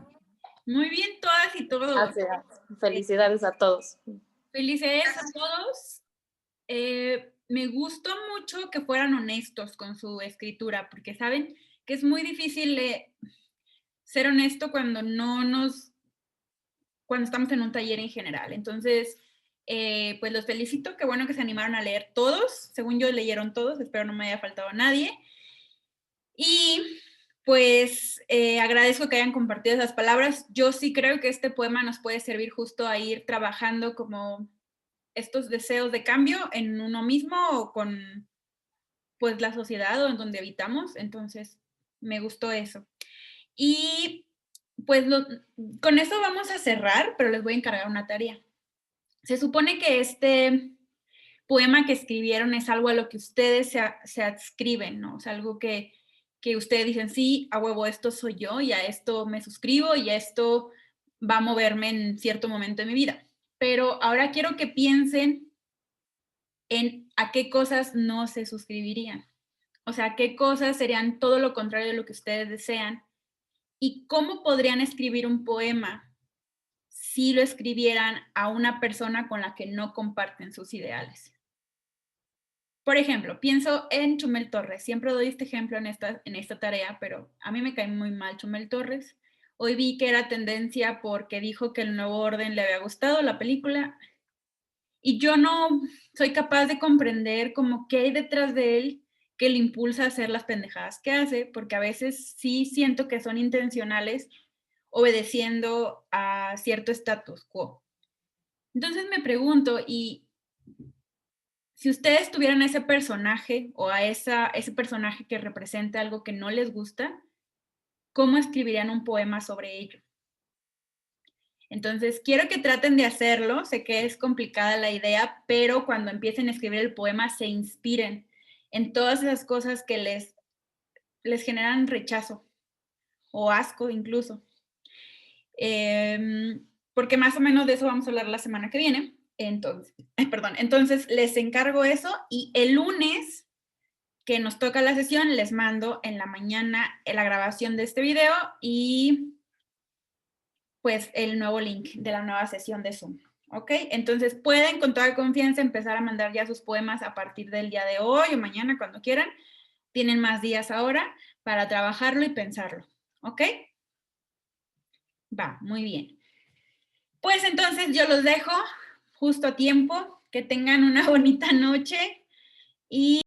Muy bien todas y todos. Gracias. Felicidades a todos. Felicidades a todos. Me gustó mucho que fueran honestos con su escritura, porque saben que es muy difícil ser honesto cuando cuando estamos en un taller en general. Entonces, pues los felicito, qué bueno que se animaron a leer todos. Según yo, leyeron todos, espero no me haya faltado nadie. Y pues agradezco que hayan compartido esas palabras. Yo sí creo que este poema nos puede servir justo a ir trabajando como estos deseos de cambio en uno mismo o con pues la sociedad o en donde habitamos. Entonces, me gustó eso. Y pues con eso vamos a cerrar, pero les voy a encargar una tarea. Se supone que este poema que escribieron es algo a lo que ustedes se adscriben, ¿no? O sea, algo que ustedes dicen, sí, a huevo, esto soy yo y a esto me suscribo y a esto va a moverme en cierto momento de mi vida. Pero ahora quiero que piensen en a qué cosas no se suscribirían. O sea, qué cosas serían todo lo contrario de lo que ustedes desean y cómo podrían escribir un poema si lo escribieran a una persona con la que no comparten sus ideales. Por ejemplo, pienso en Chumel Torres. Siempre doy este ejemplo en esta tarea, pero a mí me cae muy mal Chumel Torres. Hoy vi que era tendencia porque dijo que El Nuevo Orden le había gustado la película y yo no soy capaz de comprender como qué hay detrás de él que le impulsa a hacer las pendejadas que hace, porque a veces sí siento que son intencionales obedeciendo a cierto status quo. Entonces me pregunto, y si ustedes tuvieran ese personaje o a ese personaje que representa algo que no les gusta, ¿cómo escribirían un poema sobre ello? Entonces, quiero que traten de hacerlo. Sé que es complicada la idea, pero cuando empiecen a escribir el poema, se inspiren en todas esas cosas que les generan rechazo o asco incluso. Porque más o menos de eso vamos a hablar la semana que viene. Entonces les encargo eso y el lunes que nos toca la sesión, les mando en la mañana la grabación de este video y pues el nuevo link de la nueva sesión de Zoom, ¿ok? Entonces pueden con toda confianza empezar a mandar ya sus poemas a partir del día de hoy o mañana, cuando quieran. Tienen más días ahora para trabajarlo y pensarlo, ¿ok? Va, muy bien. Pues entonces yo los dejo justo a tiempo. Que tengan una bonita noche y